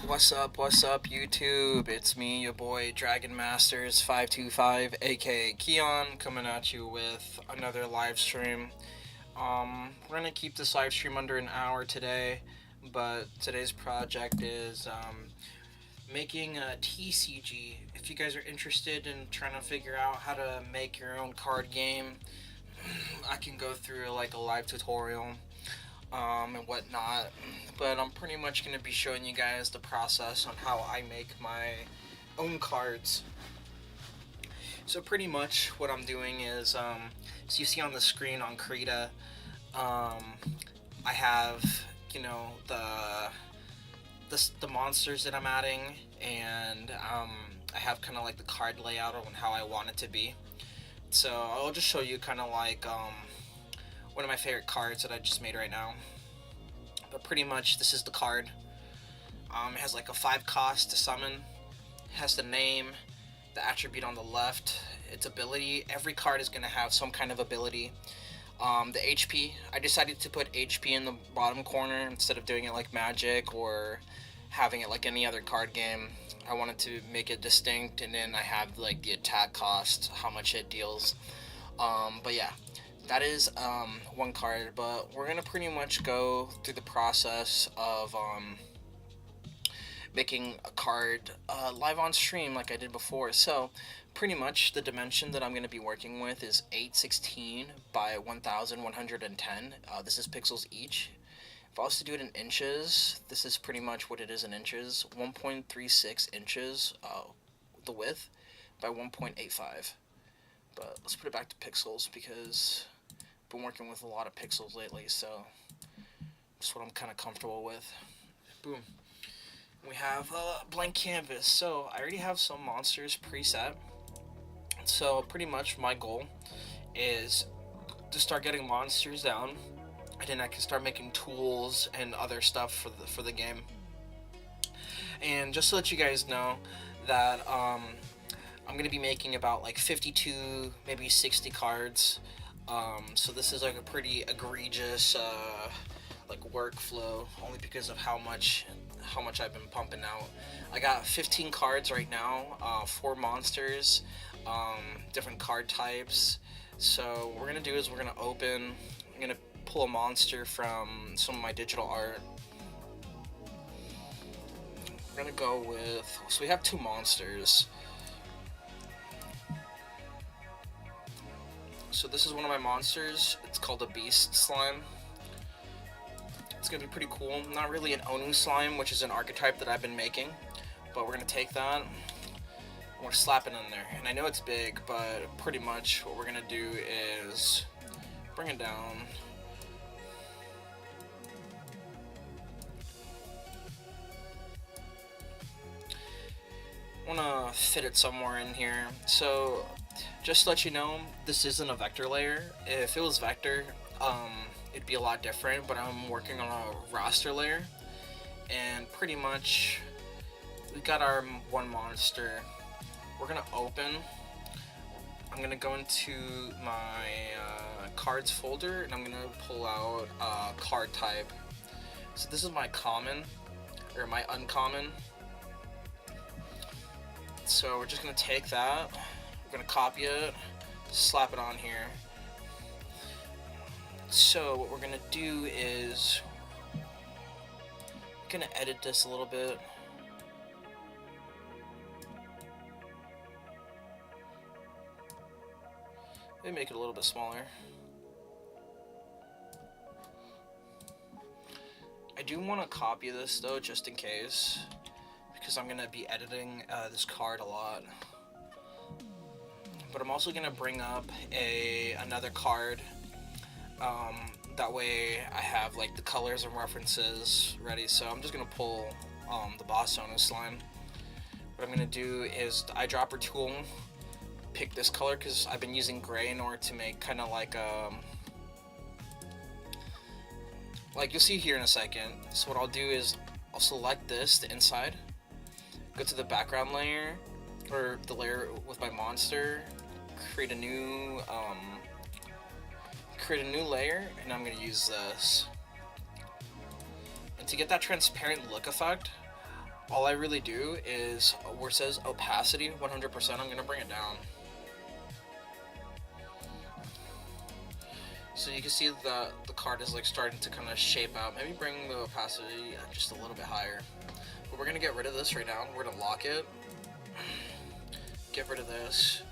What's up, YouTube? It's me, your boy, Dragon Masters 525, aka Keon, coming at you with another live stream. We're gonna keep this live stream under an hour today, but today's project is making a TCG. If you guys are interested in trying to figure out how to make your own card game, I can go through like a live tutorial and whatnot. But I'm pretty much going to be showing you guys the process on how I make my own cards. So pretty much what I'm doing is, so you see on the screen on Krita, I have, you know, the monsters that I'm adding, and I have kind of like the card layout on how I want it to be. So I'll just show you kind of like one of my favorite cards that I just made right now. But pretty much this is the card. It has like a 5 cost to summon. It has the name, the attribute on the left, its ability. Every card is going to have some kind of ability. The HP, I decided to put HP in the bottom corner instead of doing it like Magic or having it like any other card game. I wanted to make it distinct, and then I have like the attack cost, how much it deals. But yeah, that is one card, but we're gonna pretty much go through the process of making a card live on stream like I did before. So pretty much the dimension that I'm going to be working with is 816 by 1110. This is pixels each. If I was to do it in inches, this is pretty much what it is in inches. 1.36 inches the width by 1.85. But let's put it back to pixels because I've been working with a lot of pixels lately, so that's what I'm kind of comfortable with. Boom. We have a blank canvas. So I already have some monsters preset. So pretty much my goal is to start getting monsters down, and then I can start making tools and other stuff for the game. And just to let you guys know that I'm gonna be making about like 52, maybe 60 cards. So this is like a pretty egregious like workflow, only because of how much I've been pumping out. I got 15 cards right now, 4 monsters, different card types. So what we're gonna do is we're gonna open. I'm gonna pull a monster from some of my digital art. We're gonna go with. So we have 2 monsters. So this is one of my monsters. It's called a Beast Slime. It's going to be pretty cool. Not really an Onu slime, which is an archetype that I've been making. But we're going to take that, and we're slapping in there. And I know it's big, but pretty much what we're going to do is bring it down. I want to fit it somewhere in here. So just to let you know, this isn't a vector layer. If it was vector, it'd be a lot different, but I'm working on a raster layer, and pretty much we got our one monster. We're gonna open. I'm gonna go into my cards folder, and I'm gonna pull out card type. So this is my common, or my uncommon. So we're just gonna take that, we're gonna copy it, slap it on here. So what we're gonna do is gonna edit this a little bit. Maybe make it a little bit smaller. I do want to copy this though, just in case, because I'm gonna be editing this card a lot. But I'm also gonna bring up another card. That way I have like the colors and references ready. So I'm just gonna pull the Boss Owner slime. What I'm gonna do is the eyedropper tool, pick this color because I've been using gray in order to make kind of like you'll see here in a second. So what I'll do is I'll select this, the inside, go to the background layer, or the layer with my monster, create a new layer, and I'm gonna use this. And to get that transparent look effect, all I really do is where it says opacity 100%, I'm gonna bring it down. So you can see the card is like starting to kind of shape out. Maybe bring the opacity just a little bit higher. But we're gonna get rid of this right now. We're gonna lock it. Get rid of this.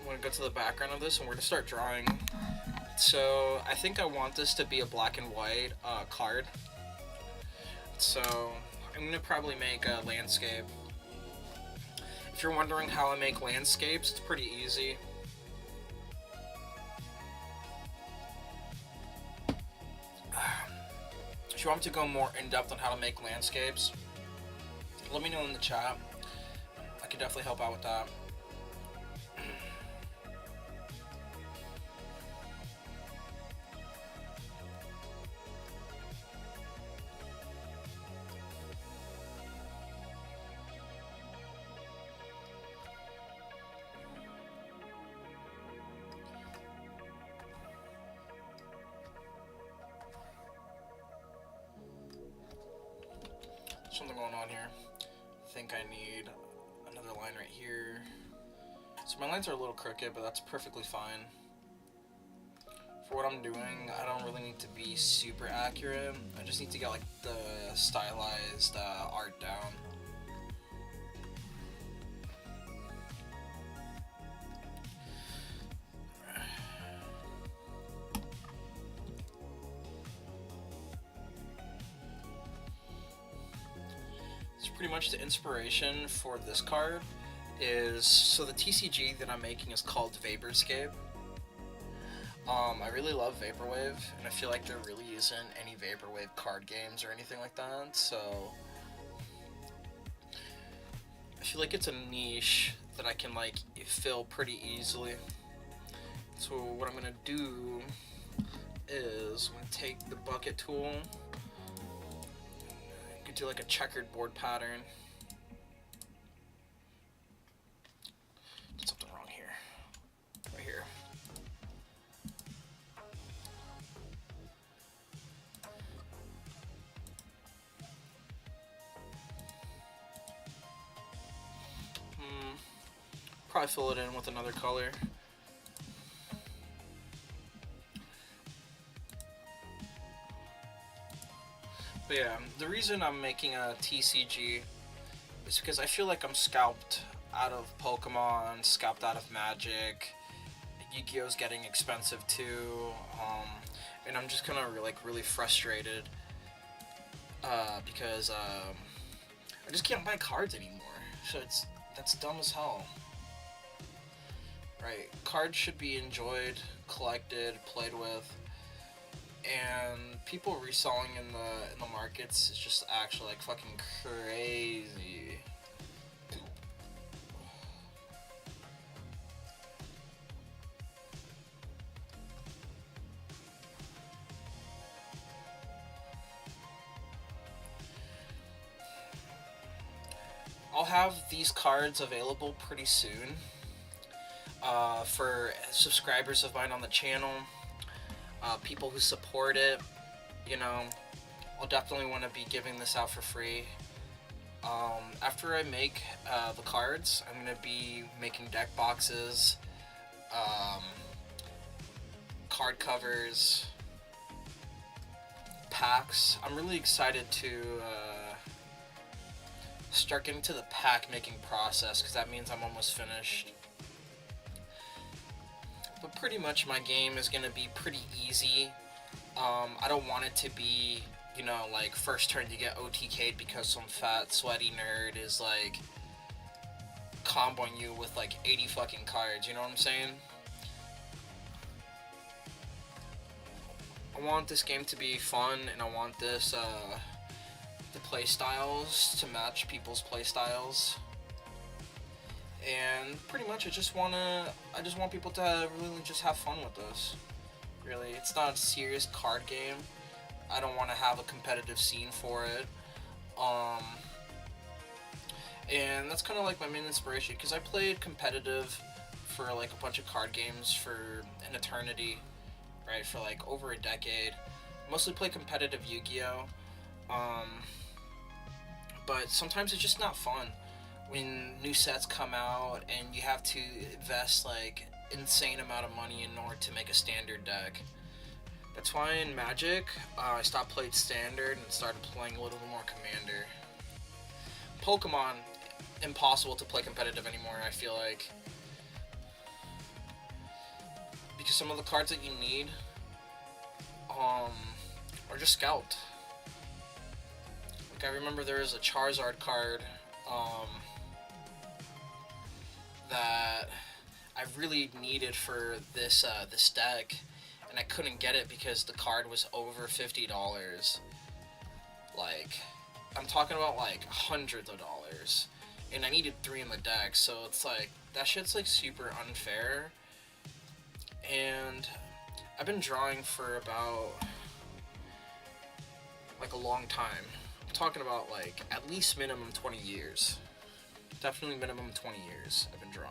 I'm gonna go to the background of this and we're gonna start drawing. So I think I want this to be a black and white card. So I'm gonna probably make a landscape. If you're wondering how I make landscapes, it's pretty easy. If you want me to go more in depth on how to make landscapes, let me know in the chat. I can definitely help out with that. Something going on here. I think I need another line right here. So my lines are a little crooked, but that's perfectly fine. For what I'm doing, I don't really need to be super accurate. I just need to get like the stylized art down. Pretty much the inspiration for this card is, so the TCG that I'm making is called Vaporscape. I really love Vaporwave, and I feel like there really isn't any Vaporwave card games or anything like that, so I feel like it's a niche that I can like fill pretty easily. So what I'm gonna do is I'm gonna take the bucket tool. Do like a checkered board pattern. Did something wrong here. Right here. Probably fill it in with another color. But yeah, the reason I'm making a TCG is because I feel like I'm scalped out of Pokemon, scalped out of Magic. Yu-Gi-Oh's getting expensive too, and I'm just kind of really frustrated because I just can't buy cards anymore. So that's dumb as hell. Right, cards should be enjoyed, collected, played with. And people reselling in the markets is just actually like fucking crazy. I'll have these cards available pretty soon for subscribers of mine on the channel. People who support it, you know, I'll definitely want to be giving this out for free. After I make the cards, I'm going to be making deck boxes, card covers, packs. I'm really excited to start getting to the pack making process, because that means I'm almost finished. But pretty much my game is going to be pretty easy. I don't want it to be, you know, like first turn you get OTK'd because some fat sweaty nerd is like comboing you with like 80 fucking cards, you know what I'm saying? I want this game to be fun, and I want this, the play styles to match people's play styles. And pretty much I just want people to really just have fun with this. Really, it's not a serious card game. I don't want to have a competitive scene for it. And that's kind of like my main inspiration, because I played competitive for like a bunch of card games for an eternity, right? For like over a decade. Mostly play competitive Yu-Gi-Oh. but sometimes it's just not fun when new sets come out and you have to invest like insane amount of money in order to make a standard deck. That's why in Magic, I stopped playing standard and started playing a little bit more commander. Pokemon, impossible to play competitive anymore, I feel like. Because some of the cards that you need are just scalped. Like I remember there was a Charizard card that I really needed for this this deck, and I couldn't get it because the card was over $50. Like, I'm talking about like hundreds of dollars, and I needed 3 in the deck, so it's like that shit's like super unfair. And I've been drawing for about like a long time. I'm talking about like at least minimum 20 years. Definitely minimum 20 years I've been drawing.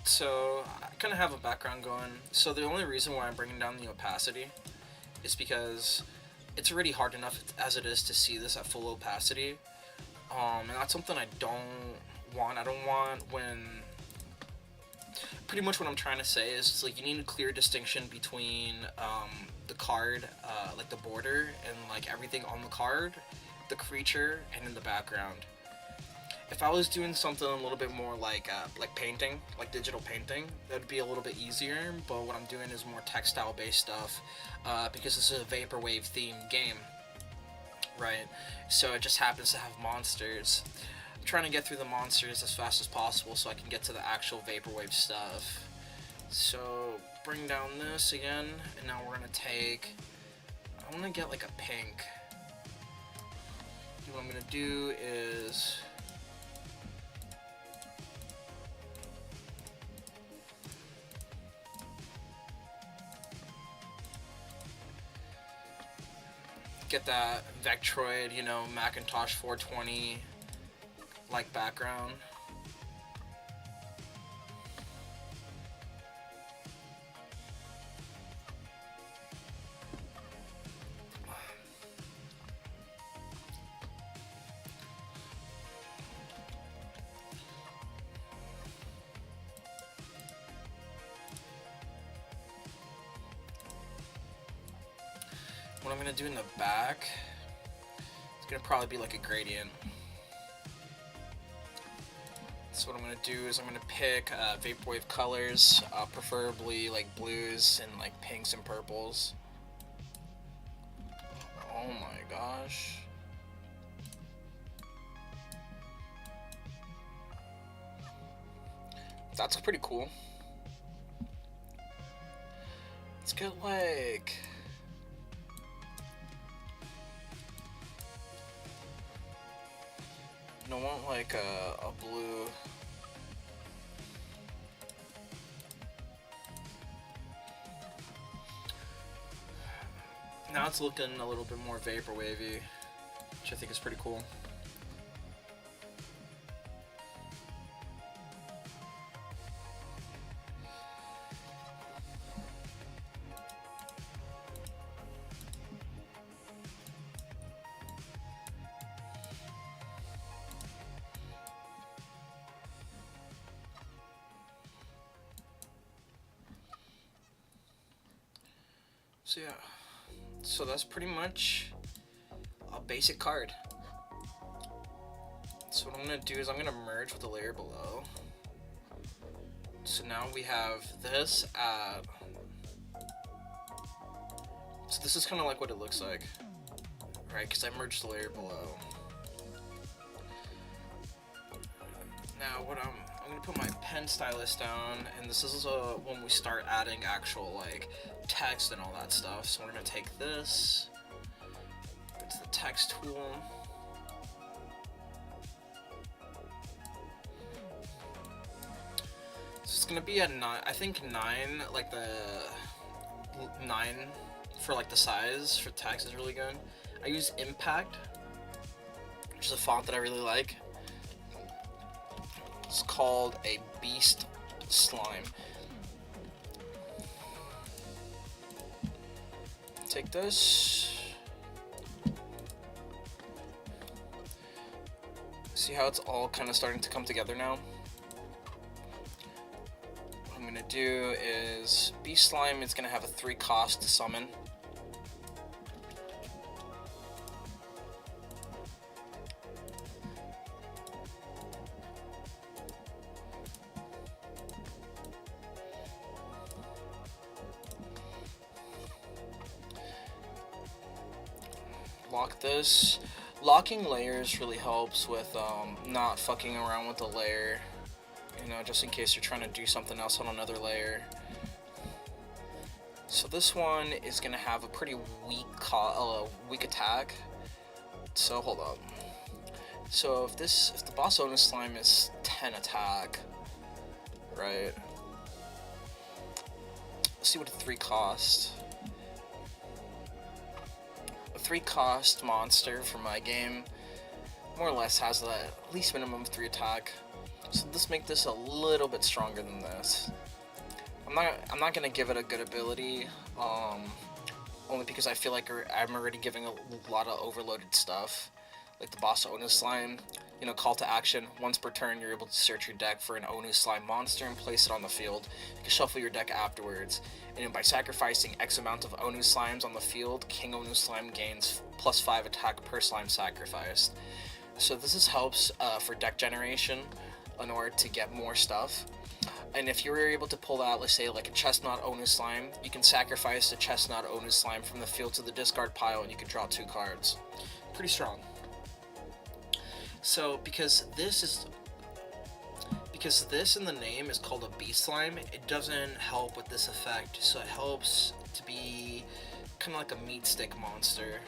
So I kind of have a background going. So the only reason why I'm bringing down the opacity is because it's already hard enough as it is to see this at full opacity. And that's something I don't want. I don't want when... Pretty much what I'm trying to say is it's like you need a clear distinction between the card, like the border, and like everything on the card, the creature, and in the background. If I was doing something a little bit more like painting, like digital painting, that would be a little bit easier, but what I'm doing is more textile based stuff, because this is a vaporwave themed game, right? So it just happens to have monsters. I'm trying to get through the monsters as fast as possible so I can get to the actual vaporwave stuff. So bring down this again, and now we're gonna take, I want to get like a pink. What I'm gonna do is get that Vectroid, you know, Macintosh 420 like background. What I'm going to do in the back, it's going to probably be like a gradient. So what I'm going to do is I'm going to pick vaporwave colors, preferably like blues and like pinks and purples. Oh my gosh. That's pretty cool. Let's get like... I want like a blue. Now it's looking a little bit more vaporwavy, which I think is pretty cool. So yeah, so that's pretty much a basic card. So what I'm going to do is I'm going to merge with the layer below. So now we have this at... So this is kind of like what it looks like, right? Because I merged the layer below. Now what I'm going to put my pen stylus down, and this is when we start adding actual like text and all that stuff. So we're going to take this, go to the text tool, so it's going to be a 9, I think 9, like the 9 for like the size for text is really good. I use Impact, which is a font that I really like. It's called a beast slime. Take this. See how it's all kind of starting to come together now? What I'm gonna do is beast slime is gonna have a 3 cost to summon. Lock this. Locking layers really helps with not fucking around with the layer, you know, just in case you're trying to do something else on another layer. So this one is gonna have a pretty weak attack. So hold up. So if the boss Omen slime is 10 attack, right? Let's see what a 3 cost. 3 cost monster for my game more or less has at least minimum 3 attack, so let's make this a little bit stronger than this. I'm not gonna give it a good ability, only because I feel like I'm already giving a lot of overloaded stuff, like the boss Onu slime. You know, call to action. Once per turn, you're able to search your deck for an Onu slime monster and place it on the field. You can shuffle your deck afterwards. And by sacrificing X amount of Onu slimes on the field, King Onu slime gains +5 attack per slime sacrificed. So this helps for deck generation in order to get more stuff. And if you were able to pull out, let's say, like a Chestnut Onu slime, you can sacrifice the Chestnut Onu slime from the field to the discard pile, and you can draw 2 cards. Pretty strong. So because this in the name is called a beast slime, it doesn't help with this effect. So it helps to be kind of like a meat stick monster.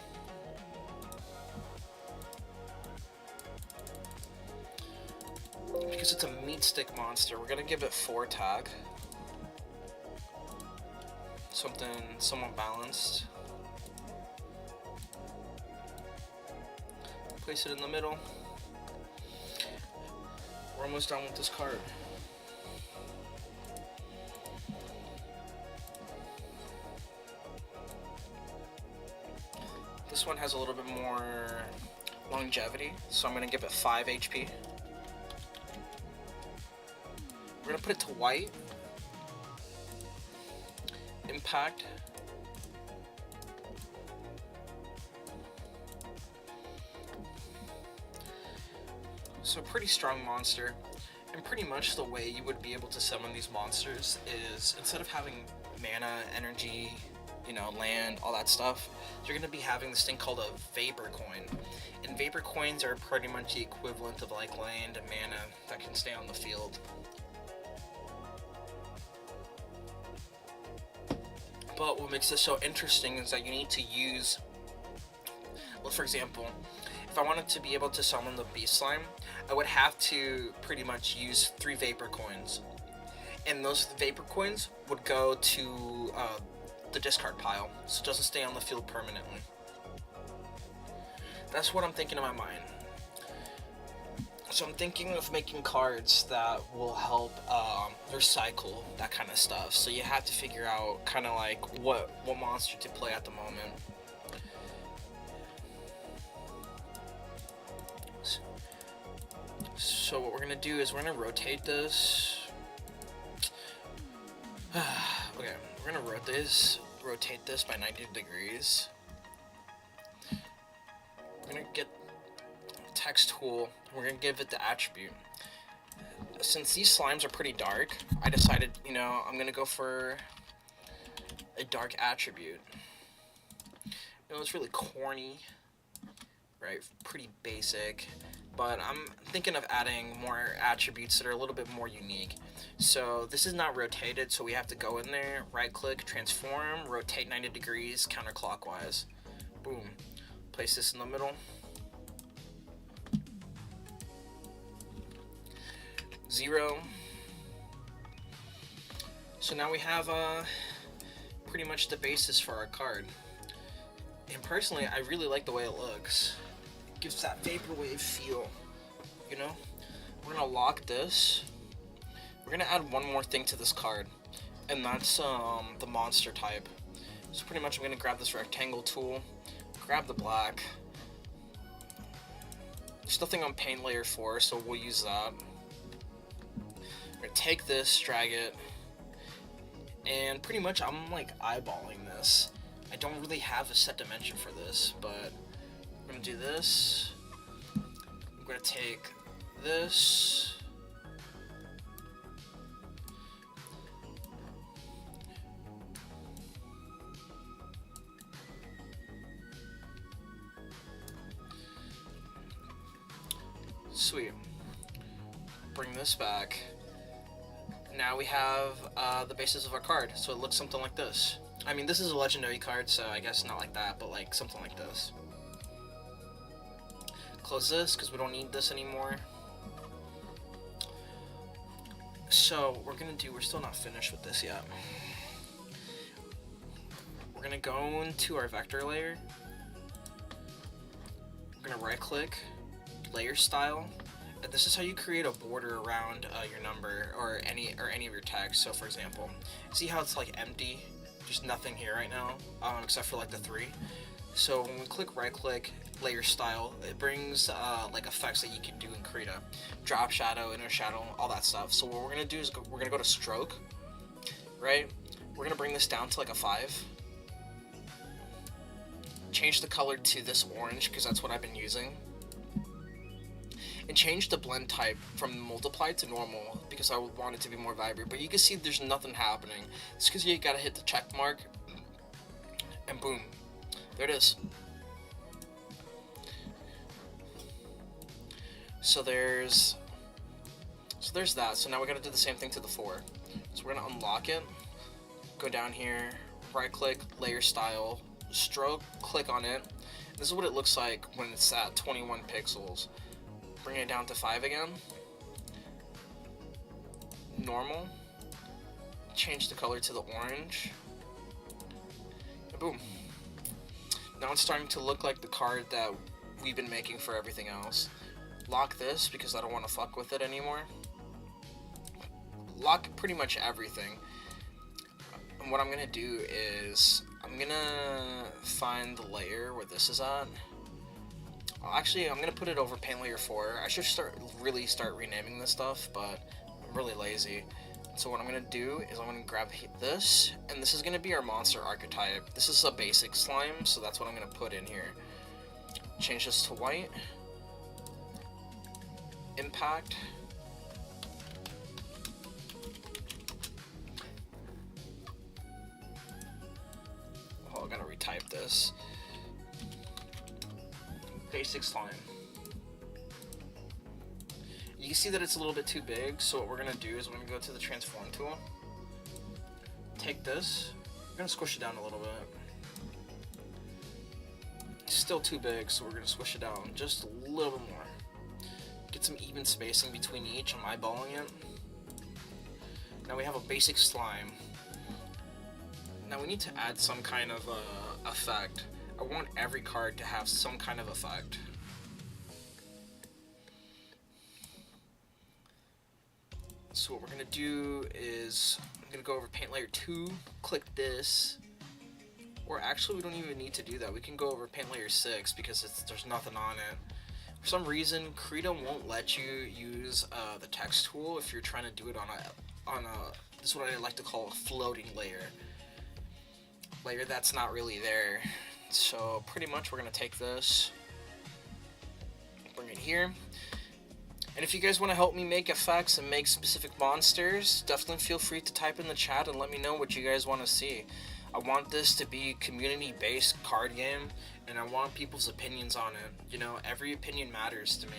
Because it's a meat stick monster, we're gonna give it 4 attack. Something somewhat balanced. Place it in the middle. We're almost done with this card. This one has a little bit more longevity, so I'm going to give it 5 HP. We're going to put it to white. Impact. So pretty strong monster, and pretty much the way you would be able to summon these monsters is, instead of having mana, energy, you know, land, all that stuff, you're going to be having this thing called a vapor coin. And vapor coins are pretty much the equivalent of like land and mana that can stay on the field. But what makes this so interesting is that you need to use, well, for example, if I wanted to be able to summon the beast slime, I would have to pretty much use 3 vapor coins, and those vapor coins would go to the discard pile, so it doesn't stay on the field permanently. That's what I'm thinking in my mind. So I'm thinking of making cards that will help recycle that kind of stuff. So you have to figure out kind of like what monster to play at the moment. So what we're gonna do is we're gonna rotate this. Okay, we're gonna rotate this by 90 degrees. We're gonna get text tool. We're gonna give it the attribute. Since these slimes are pretty dark, I decided, you know, I'm gonna go for a dark attribute. You know, it's really corny, right? Pretty basic. But I'm thinking of adding more attributes that are a little bit more unique. So this is not rotated, so we have to go in there, right click, transform, rotate 90 degrees counterclockwise. Boom. Place this in the middle. 0. So now we have pretty much the basis for our card. And personally, I really like the way it looks. Gives that vaporwave feel, you know? We're gonna lock this. We're gonna add one more thing to this card, and that's the monster type. So pretty much I'm gonna grab this rectangle tool, grab the black. There's nothing on paint layer 4, so we'll use that. We're gonna take this, drag it, and pretty much I'm like eyeballing this. I don't really have a set dimension for this, but I'm gonna do this. I'm gonna take this. Sweet. Bring this back. Now we have the basis of our card, so it looks something like this. I mean, this is a legendary card, so I guess not like that, but like something like this. Close this, because we don't need this anymore. So, we're still not finished with this yet. We're gonna go into our vector layer. We're gonna right click, layer style, and this is how you create a border around your number or any of your text. So for example, see how it's like empty, just nothing here right now, except for like the 3. So when we click right click, layer style, it brings like effects that you can do and create a drop shadow, inner shadow, all that stuff. So what we're gonna do is we're gonna go to stroke, right? We're gonna bring this down to like a 5. Change the color to this orange because that's what I've been using. And change the blend type from multiply to normal because I want it to be more vibrant. But you can see there's nothing happening. It's because you gotta hit the check mark, and boom, there it is. So there's that. So now we gotta do the same thing to the 4. So we're gonna unlock it, go down here, right click, layer style, stroke, click on it. This is what it looks like when it's at 21 pixels. Bring it down to 5 again. Normal. Change the color to the orange. And boom. Now it's starting to look like the card that we've been making for everything else. Lock this because I don't want to fuck with it anymore. Lock pretty much everything. And what I'm gonna do is I'm gonna find the layer where this is at. Actually, I'm gonna put it over paint layer 4. I should really start renaming this stuff, but I'm really lazy. So what I'm gonna do is I'm gonna grab this, and this is gonna be our monster archetype. This is a basic slime, so that's what I'm gonna put in here. Change this to white. Impact. Oh, I gotta retype this. Basic slime. You can see that it's a little bit too big, so what we're gonna do is we're gonna go to the transform tool. Take this, we're gonna squish it down a little bit. It's still too big, so we're gonna squish it down just a little bit more. Get some even spacing between each. I'm eyeballing it. Now we have a basic slime. Now we need to add some kind of effect. I want every card to have some kind of effect. So what we're gonna do is I'm gonna go over paint layer 2, click this, or actually we don't even need to do that. We can go over paint layer 6 because there's nothing on it. For some reason, Krita won't let you use the text tool if you're trying to do it on a this is what I like to call a floating layer that's not really there. So pretty much we're gonna take this, bring it here, and if you guys want to help me make effects and make specific monsters, definitely feel free to type in the chat and let me know what you guys want to see. I want this to be a community-based card game, and I want people's opinions on it. You know, every opinion matters to me.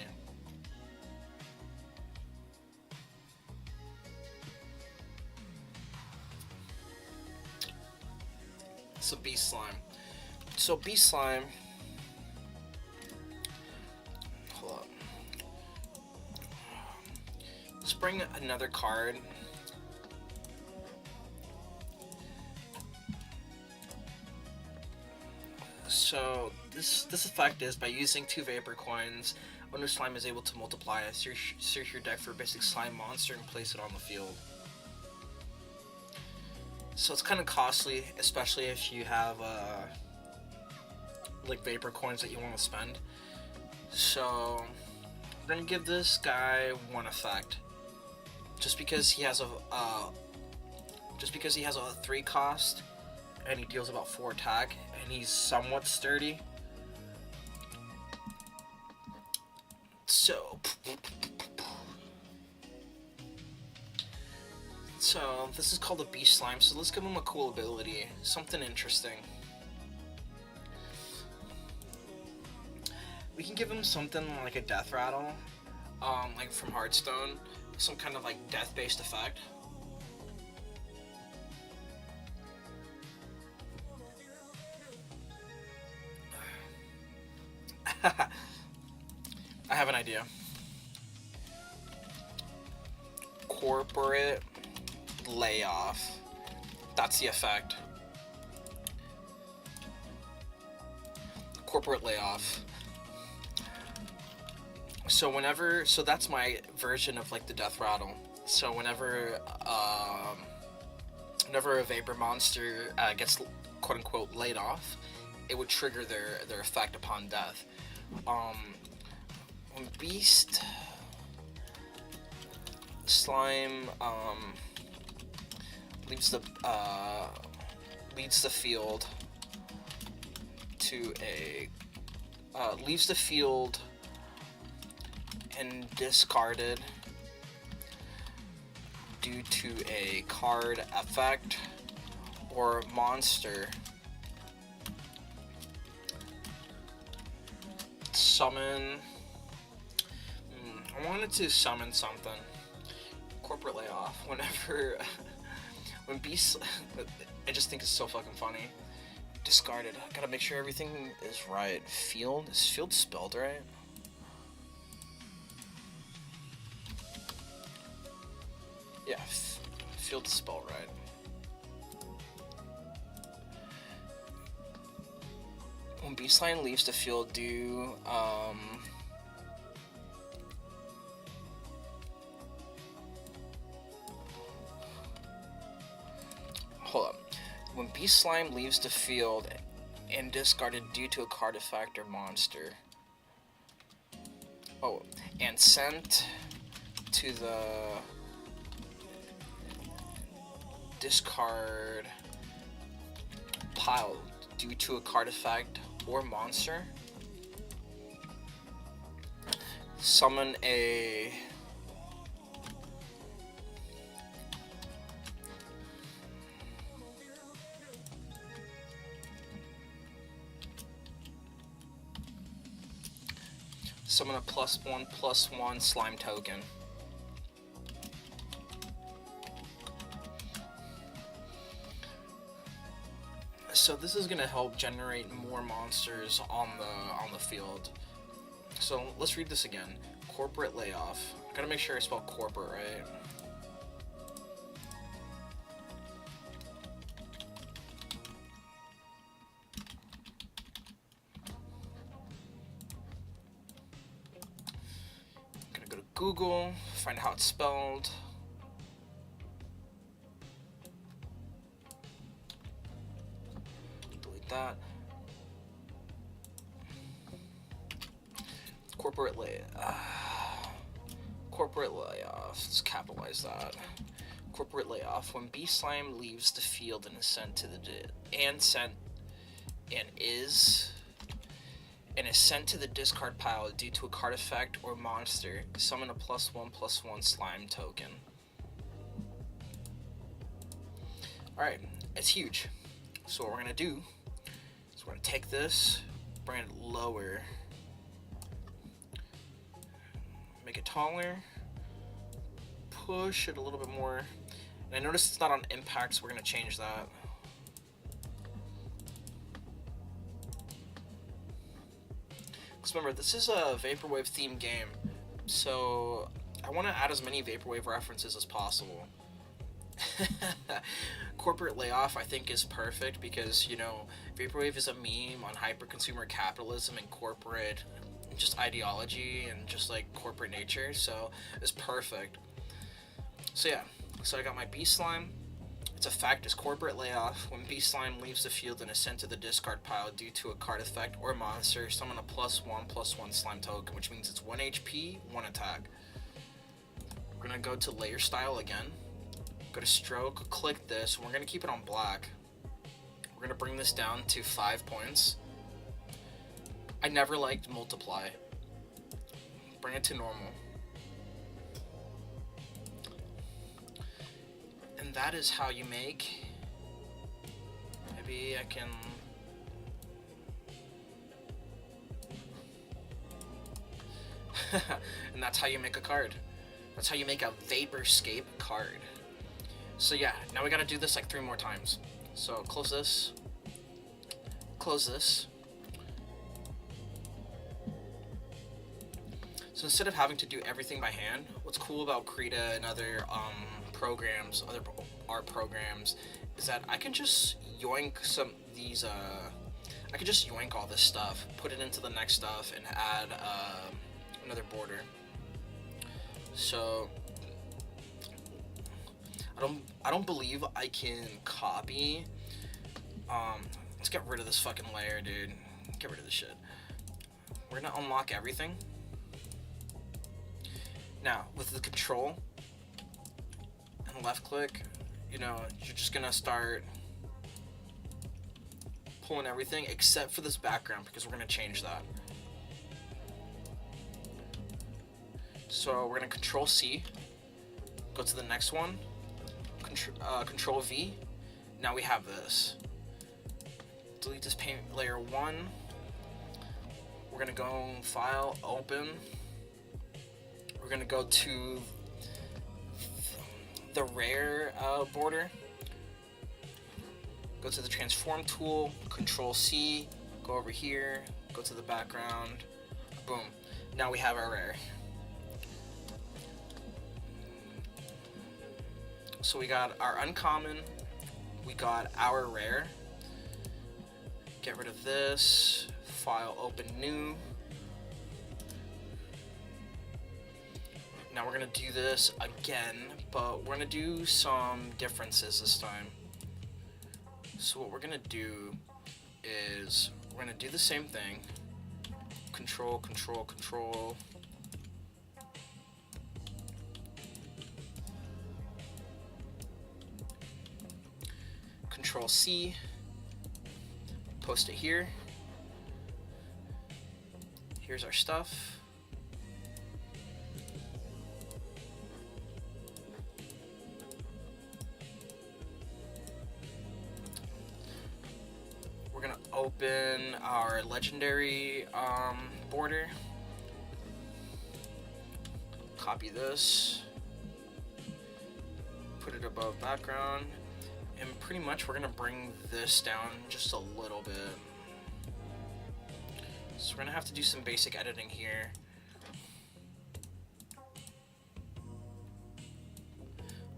So Beast Slime. So Beast Slime, hold up. Let's bring another card. So this effect is by using 2 vapor coins, When the slime is able to multiply, search your deck for a basic slime monster and place it on the field. So it's kind of costly, especially if you have like vapor coins that you want to spend. So we're gonna give this guy one effect, just because he has a 3 cost, and he deals about 4 attack, and he's somewhat sturdy. So this is called a beast slime. So let's give him a cool ability, something interesting. We can give him something like a death rattle, like from Hearthstone, some kind of like death-based effect. I have an idea. Corporate layoff. That's the effect. Corporate layoff. So that's my version of like the death rattle. So whenever a vapor monster gets quote unquote laid off, it would trigger their effect upon death. When beast slime leaves the field to a leaves the field and discarded due to a card effect or monster. Summon. I wanted to summon something. Corporate layoff. Whenever when beast, I just think it's so fucking funny. Discarded. I gotta make sure everything is right. Field. Is field spelled right? Yeah, field spelled right. When Beastline leaves the field, do hold up. When Beast Slime leaves the field and discarded due to a card effect or monster. Oh, and sent to the discard pile due to a card effect or monster. Summon a +1/+1 slime token. So this is gonna help generate more monsters on the field. So let's read this again. Corporate layoff. I gotta make sure I spell corporate right. Gonna go to Google, find out how it's spelled. That corporate layoff. Let's capitalize that. Corporate layoff. When Beast Slime leaves the field and is sent to the is sent to the discard pile due to a card effect or monster, summon a +1/+1 slime token. All right, it's huge. So what we're gonna do. So we're going to take this, bring it lower, make it taller, push it a little bit more, and I noticed it's not on impact, so we're going to change that. Because remember, this is a Vaporwave themed game, so I want to add as many Vaporwave references as possible. Corporate layoff I think is perfect because, you know, Vaporwave is a meme on hyper-consumer capitalism and corporate just ideology and just like corporate nature, so it's perfect. So yeah, so I got my Beast Slime. It's a fact is corporate layoff. When Beast Slime leaves the field and is sent to the discard pile due to a card effect or monster, summon a +1/+1 slime token, which means it's 1 HP, 1 attack. We're gonna go to layer style again. Go to stroke, click this, and we're gonna keep it on black. We're gonna bring this down to 5 points. I never liked multiply. Bring it to normal. And that is how you make. Maybe I can. And that's how you make a card. That's how you make a Vaporscape card. So yeah, now we gotta do this like 3 more times. So close this. Close this. So instead of having to do everything by hand, what's cool about Krita and other programs, other art programs, is that I can just yoink I can just yoink all this stuff, put it into the next stuff, and add another border. So I don't believe I can copy. Let's get rid of this fucking layer, dude. Get rid of this shit. We're gonna unlock everything. Now, with the control and left click, you know, you're just gonna start pulling everything except for this background, because we're gonna change that. So we're gonna Control C, go to the next one, Control V. Now we have this. Delete this paint layer 1. We're gonna go File, Open. We're gonna go to the rare border. Go to the transform tool, Control C, go over here, go to the background, boom. Now we have our rare. So we got our uncommon, we got our rare. Get rid of this, File, Open, New. Now we're gonna do this again, but we're gonna do some differences this time. So what we're gonna do is we're gonna do the same thing. Control, Control, Control. Control C. Post it here. Here's our stuff. We're gonna open our legendary border. Copy this. Put it above background. And pretty much we're gonna bring this down just a little bit. So we're gonna have to do some basic editing here.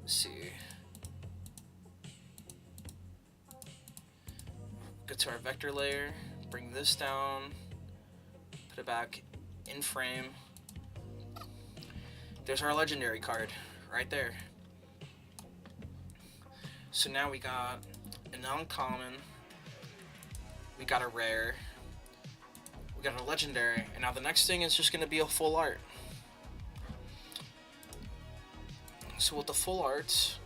Let's see. Go to our vector layer, bring this down, put it back in frame. There's our legendary card right there. So now we got an uncommon, we got a rare, we got a legendary, and now the next thing is just going to be a full art. So with the full arts,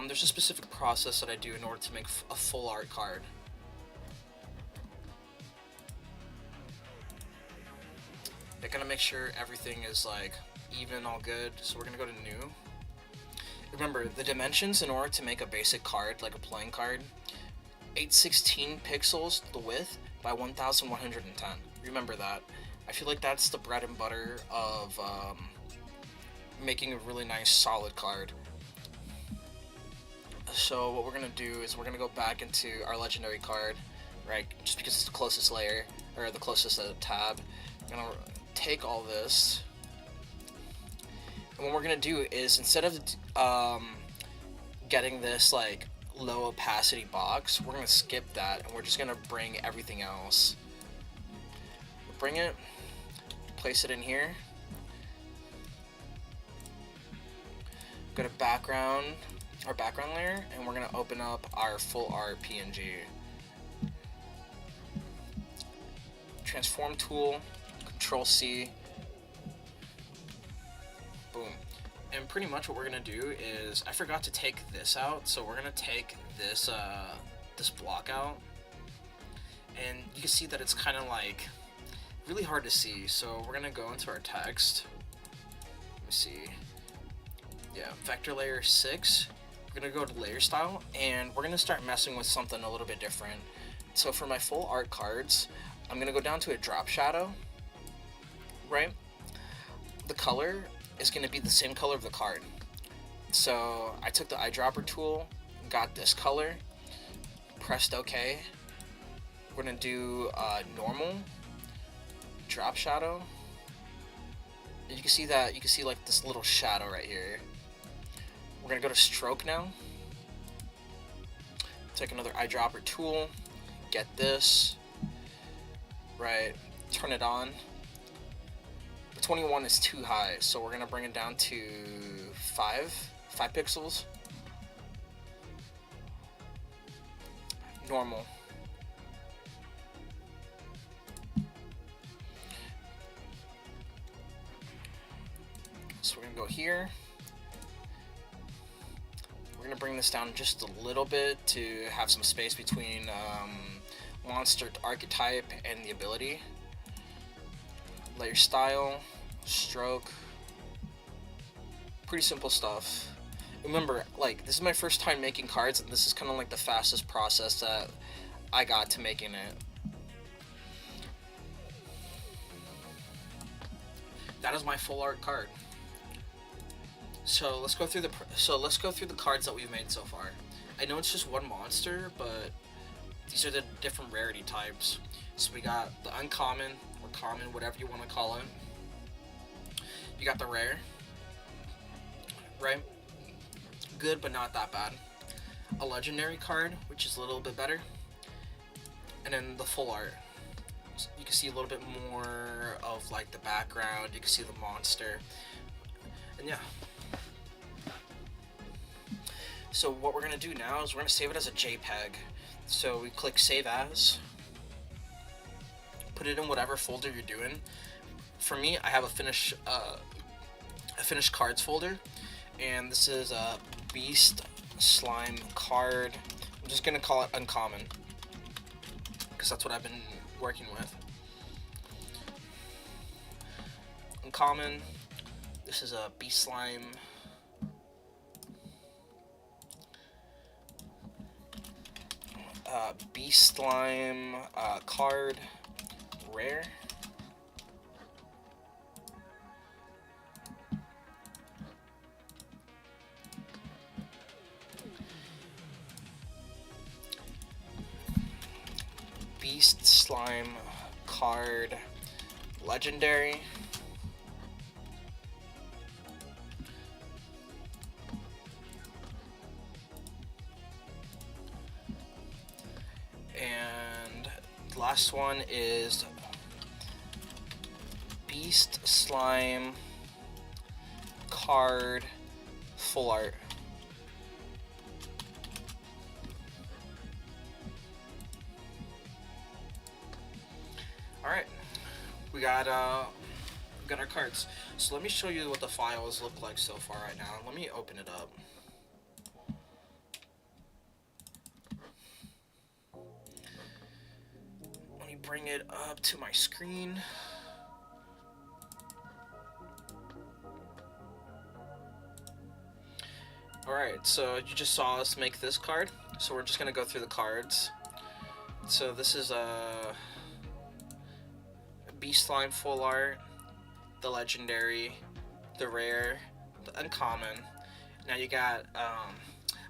there's a specific process that I do in order to make a full art card. I gotta make sure everything is like even, all good. So we're gonna go to new. Remember, the dimensions in order to make a basic card, like a playing card, 816 pixels the width by 1110. Remember that. I feel like that's the bread and butter of making a really nice solid card. So what we're going to do is we're going to go back into our legendary card, right, just because it's the closest layer, or the closest tab. I'm going to take all this. And what we're gonna do is, instead of getting this like low opacity box, we're gonna skip that and we're just gonna bring everything else. bring it, place it in here, go to background, our background layer, and we're going to open up our full art PNG. Transform tool, Control C, boom. And pretty much what we're gonna do is, I forgot to take this out, so we're gonna take this this block out, and you can see that it's kind of like really hard to see. So we're gonna go into our text. Let me see. Yeah, vector layer 6. We're gonna go to layer style, and we're gonna start messing with something a little bit different. So for my full art cards, I'm gonna go down to a drop shadow, right? The color is gonna be the same color of the card. So I took the eyedropper tool, got this color, pressed OK. We're gonna do normal, drop shadow. And you can see that, you can see like this little shadow right here. We're gonna go to stroke now. Take another eyedropper tool, get this. Right, turn it on. The 21 is too high, so we're gonna bring it down to 5 pixels. Normal. So we're gonna go here. We're gonna bring this down just a little bit to have some space between monster archetype and the ability. Layer style, stroke, pretty simple stuff. Remember, like, this is my first time making cards, and this is kind of like the fastest process that I got to making it. That is my full art card. So let's go through the cards that we've made so far. I know it's just one monster, but these are the different rarity types. So we got the uncommon, or common, whatever you want to call it. You got the rare, right? Good, but not that bad. A legendary card, which is a little bit better. And then the full art. So you can see a little bit more of like the background. You can see the monster. And yeah. So what we're going to do now is we're going to save it as a JPEG. So we click Save As, put it in whatever folder you're doing. For me, I have a finished cards folder, and this is a Beast Slime card. I'm just gonna call it Uncommon, because that's what I've been working with. Uncommon. This is a Beast Slime. Beast Slime card, rare. Beast Slime card, legendary. And the last one is Beast Slime card, full art. Alright, we got our cards. So let me show you what the files look like so far right now. Let me open it up. Let me bring it up to my screen. Alright, so you just saw us make this card. So we're just going to go through the cards. So this is a Beast Slime full art, the legendary, the rare, the uncommon. Now you got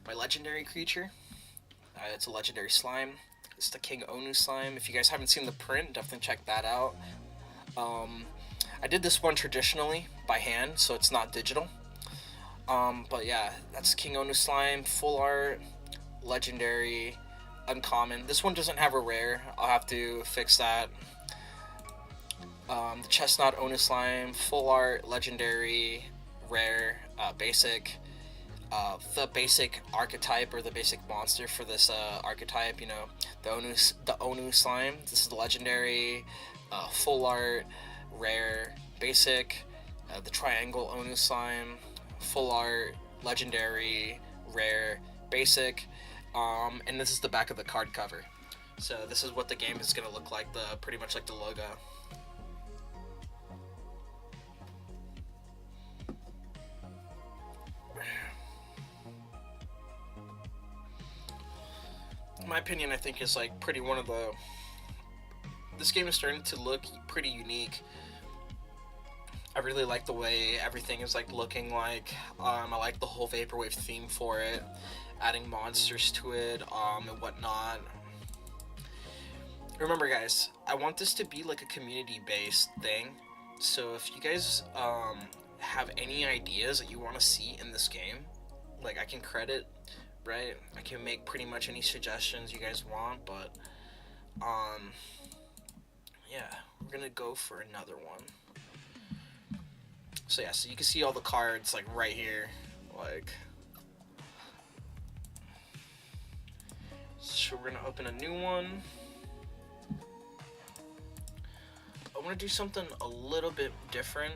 my legendary creature. It's a legendary slime. It's the King Onu slime. If you guys haven't seen the print, definitely check that out. I did this one traditionally by hand, so it's not digital. But yeah, that's King Onu slime, full art, legendary, uncommon. This one doesn't have a rare. I'll have to fix that. The Chestnut Onu Slime, Full Art, Legendary, Rare, Basic. The basic archetype or the basic monster for this archetype, the Onu Slime. This is the Legendary, Full Art, Rare, Basic. The Triangle Onu Slime, Full Art, Legendary, Rare, Basic. And this is the back of the card cover. So this is what the game is going to look like, pretty much like the logo. In my opinion, I think is like pretty one of the. This game is starting to look pretty unique. I really like the way everything is like looking like. I like the whole vaporwave theme for it, adding monsters to it, and whatnot. Remember, guys, I want this to be like a community-based thing. So if you guys have any ideas that you want to see in this game, like I can credit, right? I can make pretty much any suggestions you guys want, but yeah, we're gonna go for another one. So yeah, so you can see all the cards like right here, like. So we're gonna open a new one. I want to do something a little bit different.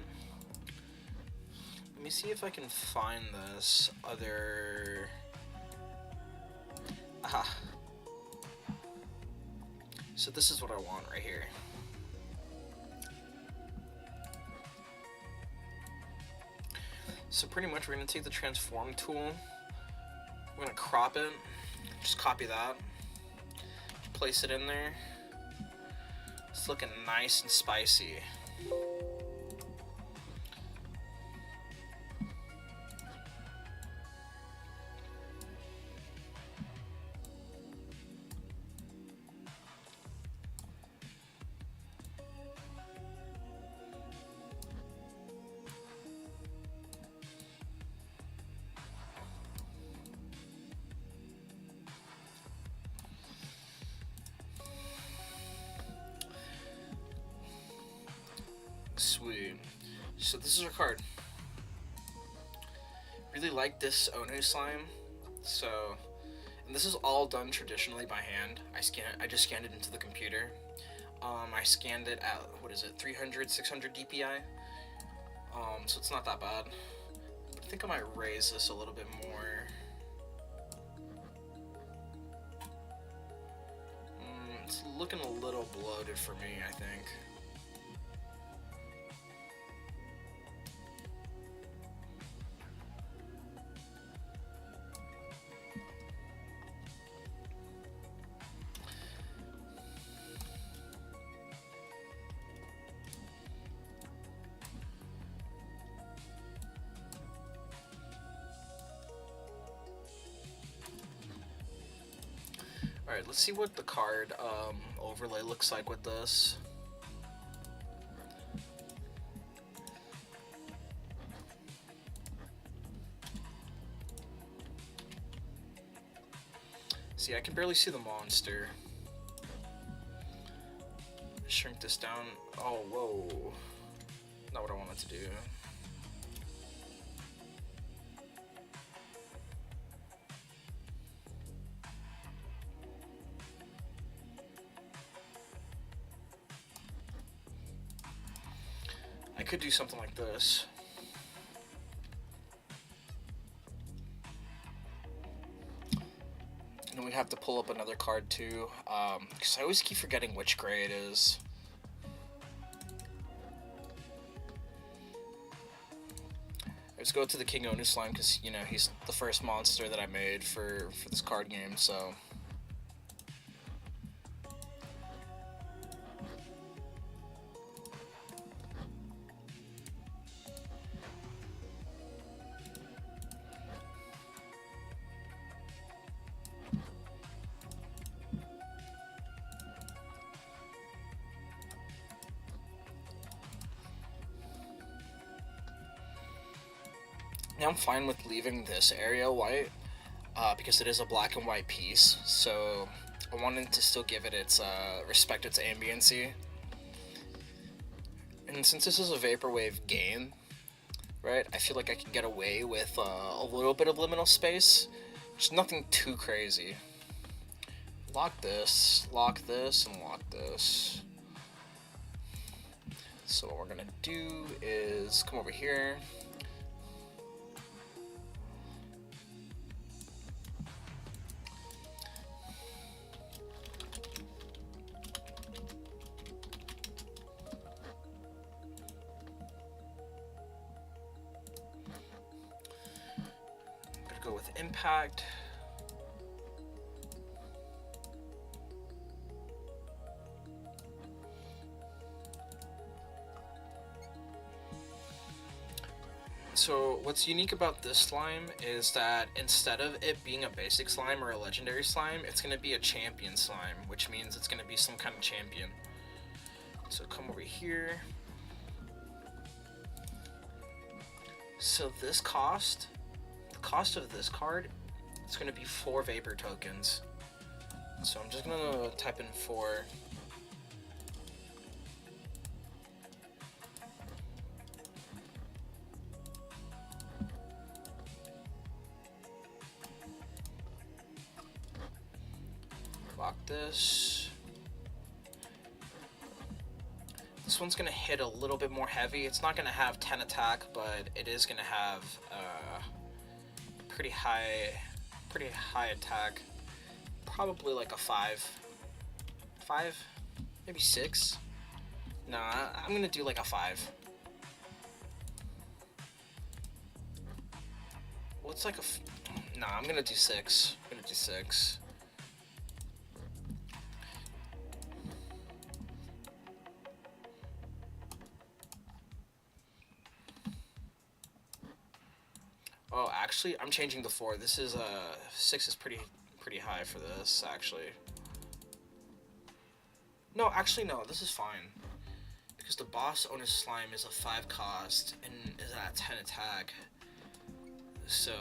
Let me see if I can find this other. Aha. So this is what I want right here. So pretty much we're going to take the transform tool. We're going to crop it. Just copy that. Place it in there. It's looking nice and spicy. Sweet. So this is our card. Really like this Onu slime. So, and this is all done traditionally by hand. I just scanned it into the computer. I scanned it at, 300, 600 DPI. So it's not that bad. But I think I might raise this a little bit more. It's looking a little bloated for me, I think. Alright, let's see what the card overlay looks like with this. See, I can barely see the monster. Shrink this down. Oh, whoa. Not what I wanted to do. I could do something like this. And we have to pull up another card too, because I always keep forgetting which gray it is. Let's go to the King Onu slime because he's the first monster that I made for this card game. So. Now I'm fine with leaving this area white because it is a black and white piece, so I wanted to still give it its respect its ambiency. And since this is a vaporwave game, right, I feel like I can get away with a little bit of liminal space. Just nothing too crazy. Lock this, and lock this. So what we're gonna do is come over here. I'm gonna go with impact. So what's unique about this slime is that instead of it being a basic slime or a legendary slime, it's going to be a champion slime, which means it's going to be some kind of champion. So come over here. So this cost, the cost of this card, it's going to be 4 vapor tokens. So I'm just going to type in 4. Lock this. This one's gonna hit a little bit more heavy. It's not gonna have 10 attack, but it is gonna have pretty high attack. Probably like a 5, maybe 6. Nah, I'm gonna do like a 5. What's like a? Nah, I'm gonna do 6. I'm gonna do 6. Oh, actually, I'm changing the 4. This is 6 is pretty high for this, actually. No, actually no, this is fine. Because the boss owner slime is a 5 cost and is at 10 attack. So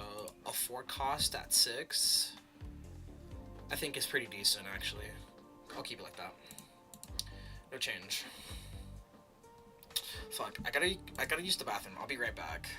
a 4 cost at 6 I think is pretty decent, actually. I'll keep it like that. No change. Fuck, I gotta use the bathroom. I'll be right back.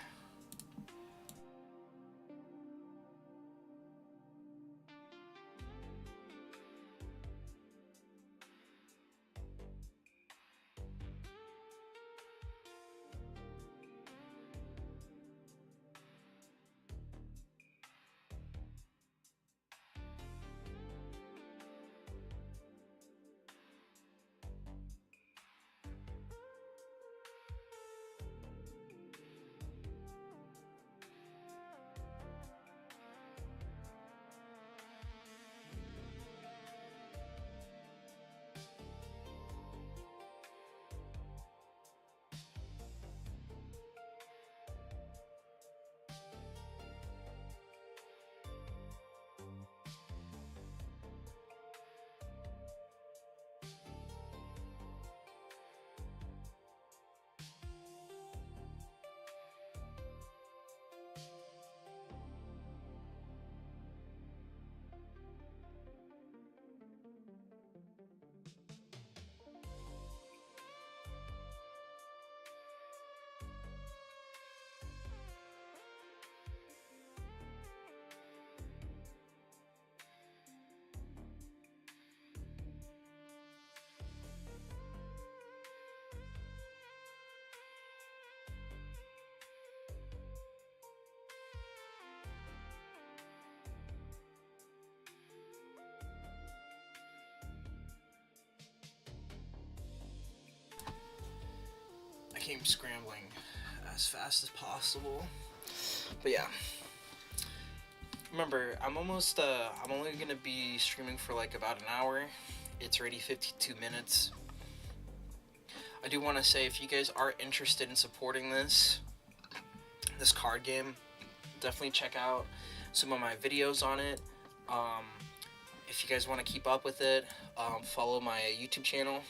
I came scrambling as fast as possible. But yeah. Remember, I'm only gonna be streaming for like about an hour. It's already 52 minutes. I do want to say, if you guys are interested in supporting this card game, definitely check out some of my videos on it. If you guys want to keep up with it, follow my YouTube channel.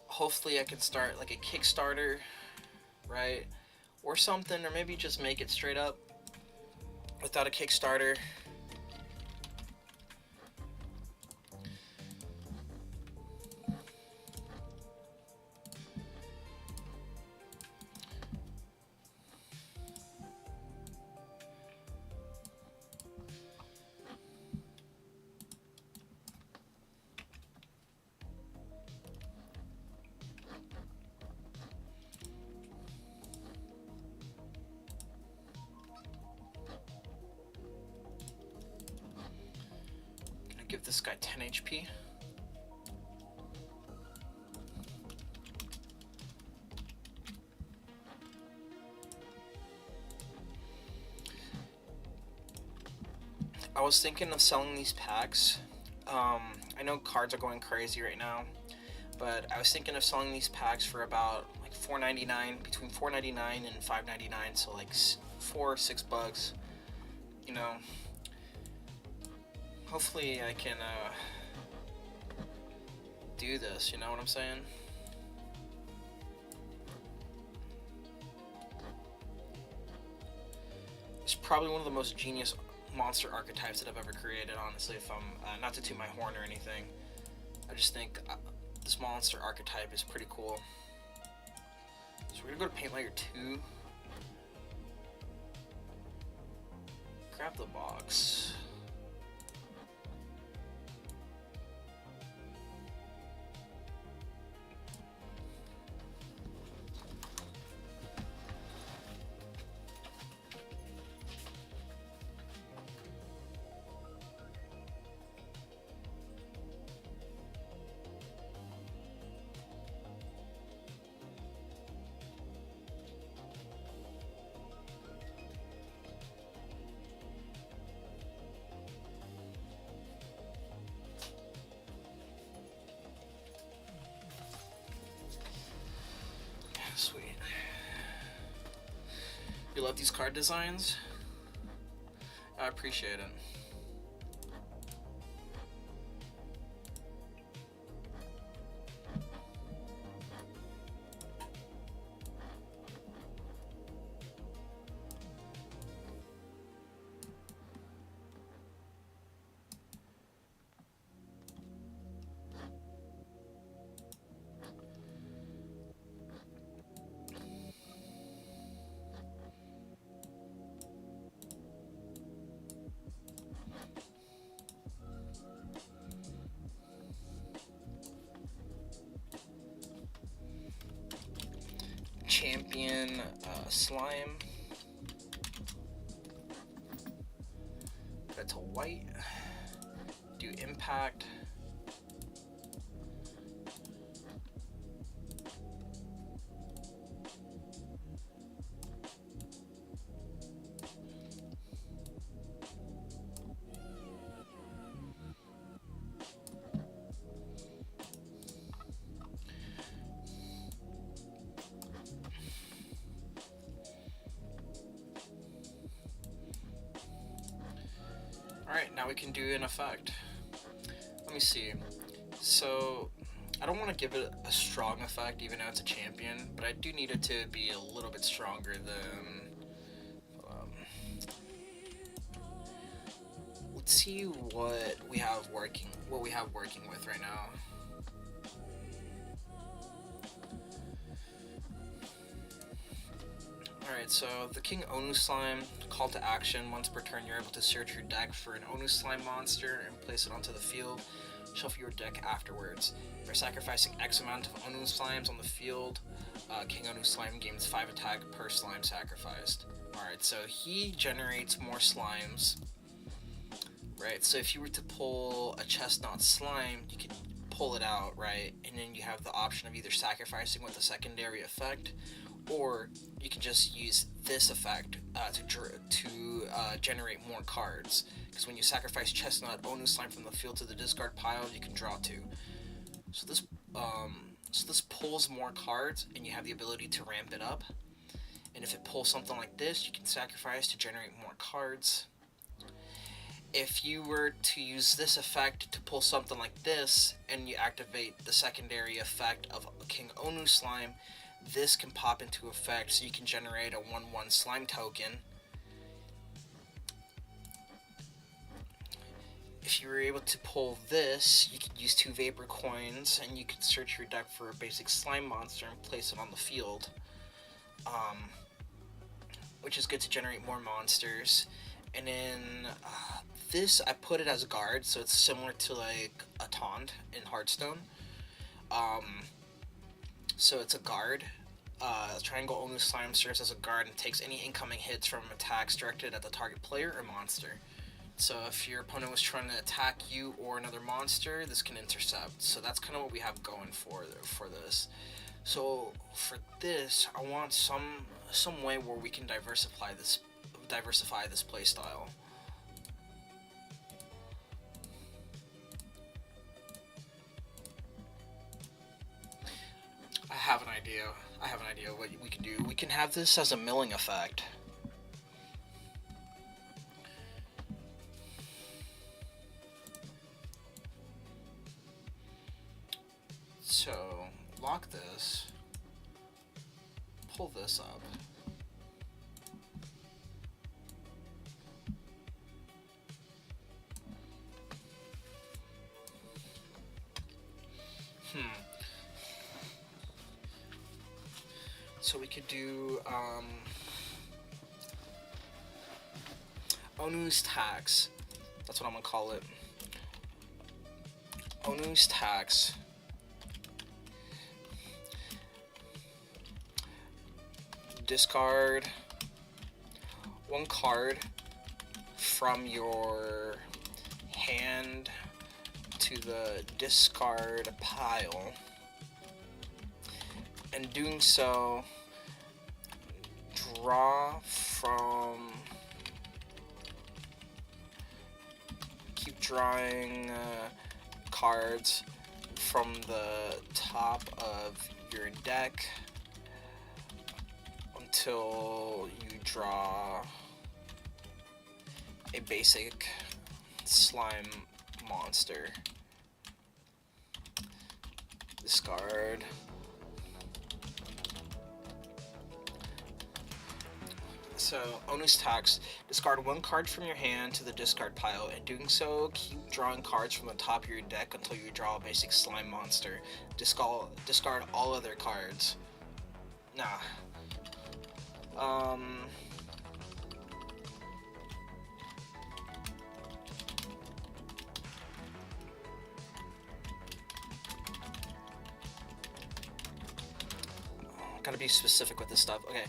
Hopefully I can start like a Kickstarter, right? Or something, or maybe just make it straight up without a Kickstarter. Give this guy 10 HP. I was thinking of selling these packs. I know cards are going crazy right now, but I was thinking of selling these packs for about like $4.99, between $4.99 and $5.99, so like $4-6. You know, hopefully I can do this. You know what I'm saying? It's probably one of the most genius monster archetypes that I've ever created, honestly. If I'm not to toot my horn or anything, I just think this monster archetype is pretty cool. So we're gonna go to paint layer 2, grab the box, sweet. You love these card designs? I appreciate it. Champion slime. Put it to white. Do impact. Alright, now we can do an effect. Let me see. So, I don't want to give it a strong effect even though it's a champion, but I do need it to be a little bit stronger than... let's see what we have working with right now. Alright, so the King Onu Slime, call to action. Once per turn, you're able to search your deck for an Onu Slime monster and place it onto the field. Shuffle your deck afterwards. By sacrificing X amount of Onu Slimes on the field, King Onu Slime gains 5 attack per slime sacrificed. Alright, so he generates more slimes. Right, so if you were to pull a Chestnut Slime, you could pull it out, right? And then you have the option of either sacrificing with a secondary effect, or you can just use this effect to generate more cards. Because when you sacrifice Chestnut Onu Slime from the field to the discard pile, you can draw 2. So this pulls more cards, and you have the ability to ramp it up. And if it pulls something like this, you can sacrifice to generate more cards. If you were to use this effect to pull something like this, and you activate the secondary effect of King Onu Slime, this can pop into effect, so you can generate a 1/1 slime token. If you were able to pull this, you could use 2 Vapor Coins, and you could search your deck for a basic slime monster and place it on the field. Which is good to generate more monsters. And then this, I put it as a guard, so it's similar to like a taunt in Hearthstone. So it's a guard. Triangle Onu Slime serves as a guard and takes any incoming hits from attacks directed at the target player or monster. So if your opponent was trying to attack you or another monster, this can intercept. So that's kind of what we have going for this. So for this, I want some way where we can diversify this play style. I have an idea. I have an idea what we can do. We can have this as a milling effect. So, lock this, pull this up. So we could do Onu's tax. That's what I'm gonna call it. Onu's tax. Discard one card from your hand to the discard pile. And doing so, keep drawing cards from the top of your deck until you draw a basic slime monster. Discard. So, Onu's tax. Discard one card from your hand to the discard pile. In doing so, keep drawing cards from the top of your deck until you draw a basic slime monster. Discard all other cards. Nah. Gotta be specific with this stuff. Okay.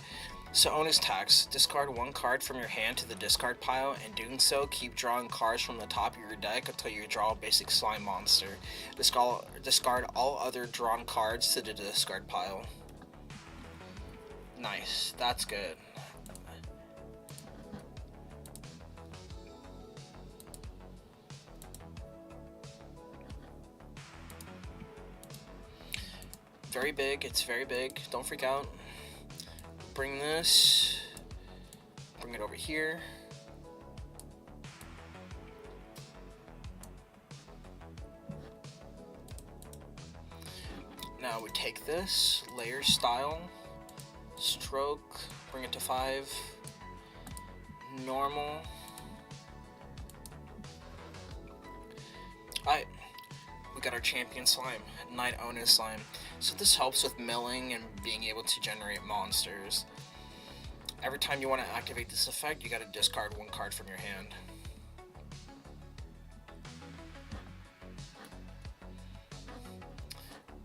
So Onu's tax. Discard one card from your hand to the discard pile. In doing so, keep drawing cards from the top of your deck until you draw a basic slime monster. Discard all other drawn cards to the discard pile. Nice. That's good. Very big. It's very big. Don't freak out. Bring this. Bring it over here. Now we take this, layer style, stroke, bring it to 5, normal. Alright, we got our champion slime, Knight Onen slime. So this helps with milling and being able to generate monsters. Every time you want to activate this effect, you gotta discard one card from your hand.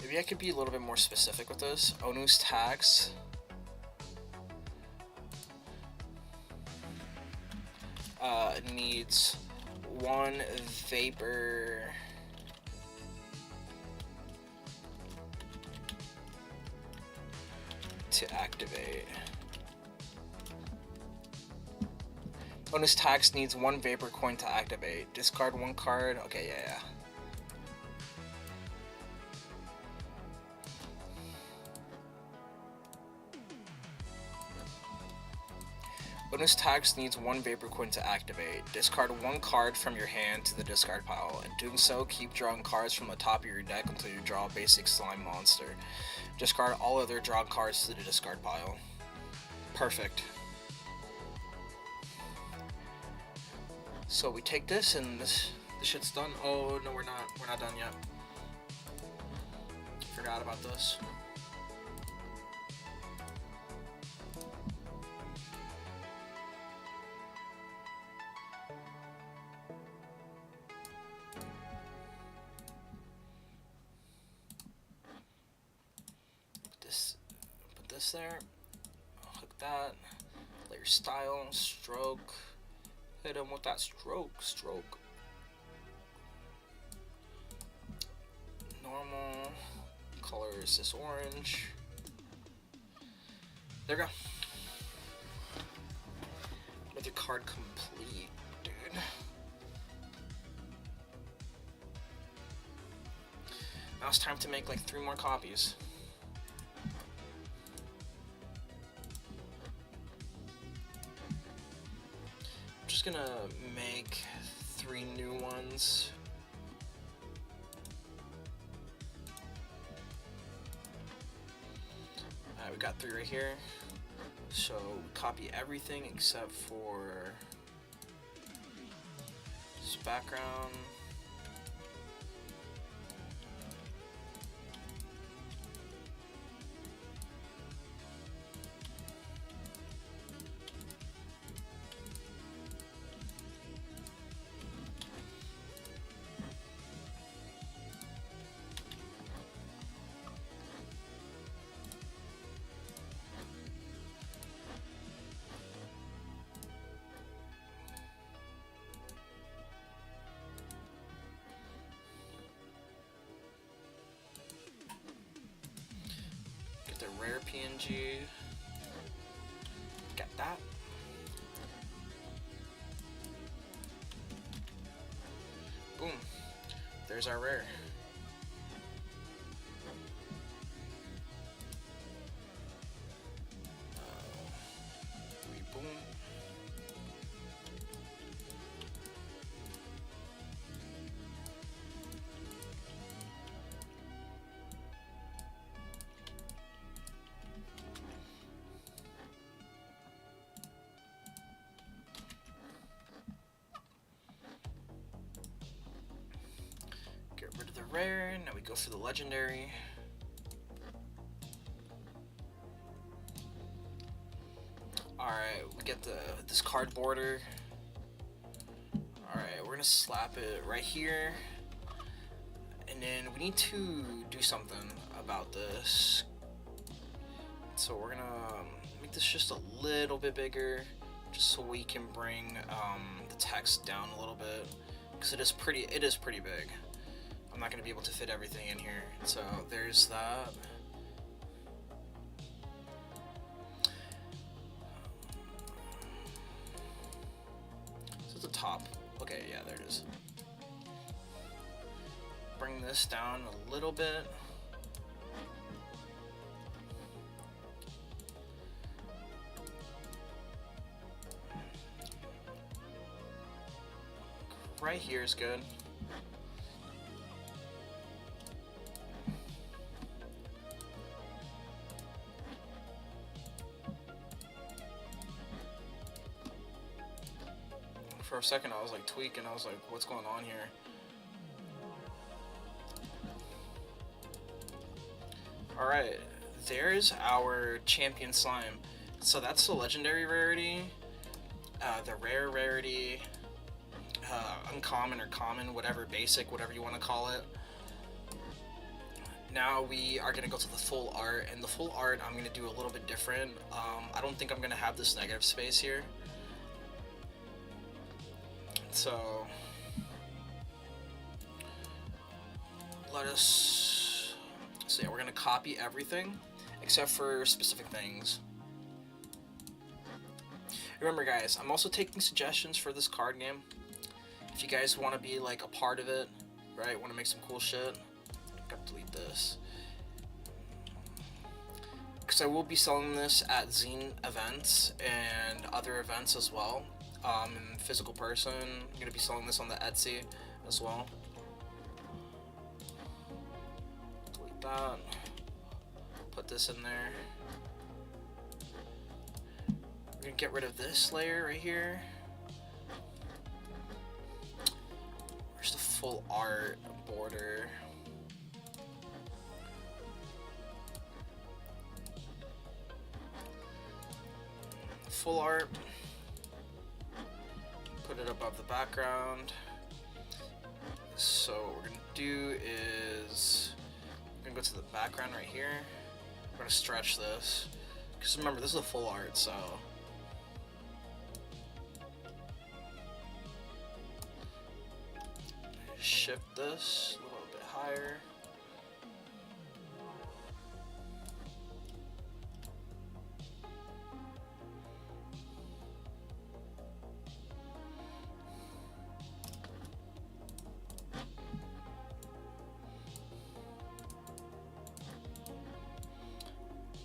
Maybe I could be a little bit more specific with this. Onu's tax. Needs one vapor to activate. Onu's tax needs one vapor coin to activate. Discard one card. Okay, yeah. Onu's tax needs one vapor coin to activate. Discard one card from your hand to the discard pile. In doing so, keep drawing cards from the top of your deck until you draw a basic slime monster. Discard all other drawn cards to the discard pile. Perfect. So we take this and this shit's done. Oh no, we're not. We're not done yet. Forgot about this. Put this there. Hook that. Layer style, stroke. Hit him with that stroke. Normal. Color is this orange. There we go. Another card complete, dude. Now it's time to make like 3 more copies. I'm just gonna make 3 new ones. Alright, we got 3 right here. So copy everything except for this background. The rare PNG. Got that. Boom. There's our rare. Boom. Get rid of the rare, now we go for the legendary. Alright, we get this card border. Alright, we're gonna slap it right here. And then we need to do something about this. So we're gonna make this just a little bit bigger, just so we can bring the text down a little bit, because it is pretty big. I'm not going to be able to fit everything in here. So there's that. So it's the top. Okay, yeah, there it is. Bring this down a little bit. Right here is good. For a second I was like tweaking, I was like, what's going on here? Alright, there's our champion slime. So that's the legendary rarity, the rare rarity, uncommon or common, whatever, basic, whatever you want to call it. Now we are going to go to the full art, and the full art I'm going to do a little bit different. I don't think I'm going to have this negative space here. So let us see, we're going to copy everything except for specific things. Remember guys, I'm also taking suggestions for this card game. If you guys want to be like a part of it, right, want to make some cool shit, gotta delete this. Because I will be selling this at zine events and other events as well. In physical person, I'm gonna be selling this on the Etsy as well. Delete that. Put this in there. We're gonna get rid of this layer right here. Where's the full art border? Full art. Put it above the background. So what we're gonna do is we're gonna go to the background right here. We're gonna stretch this, because remember this is a full art, so shift this a little bit higher.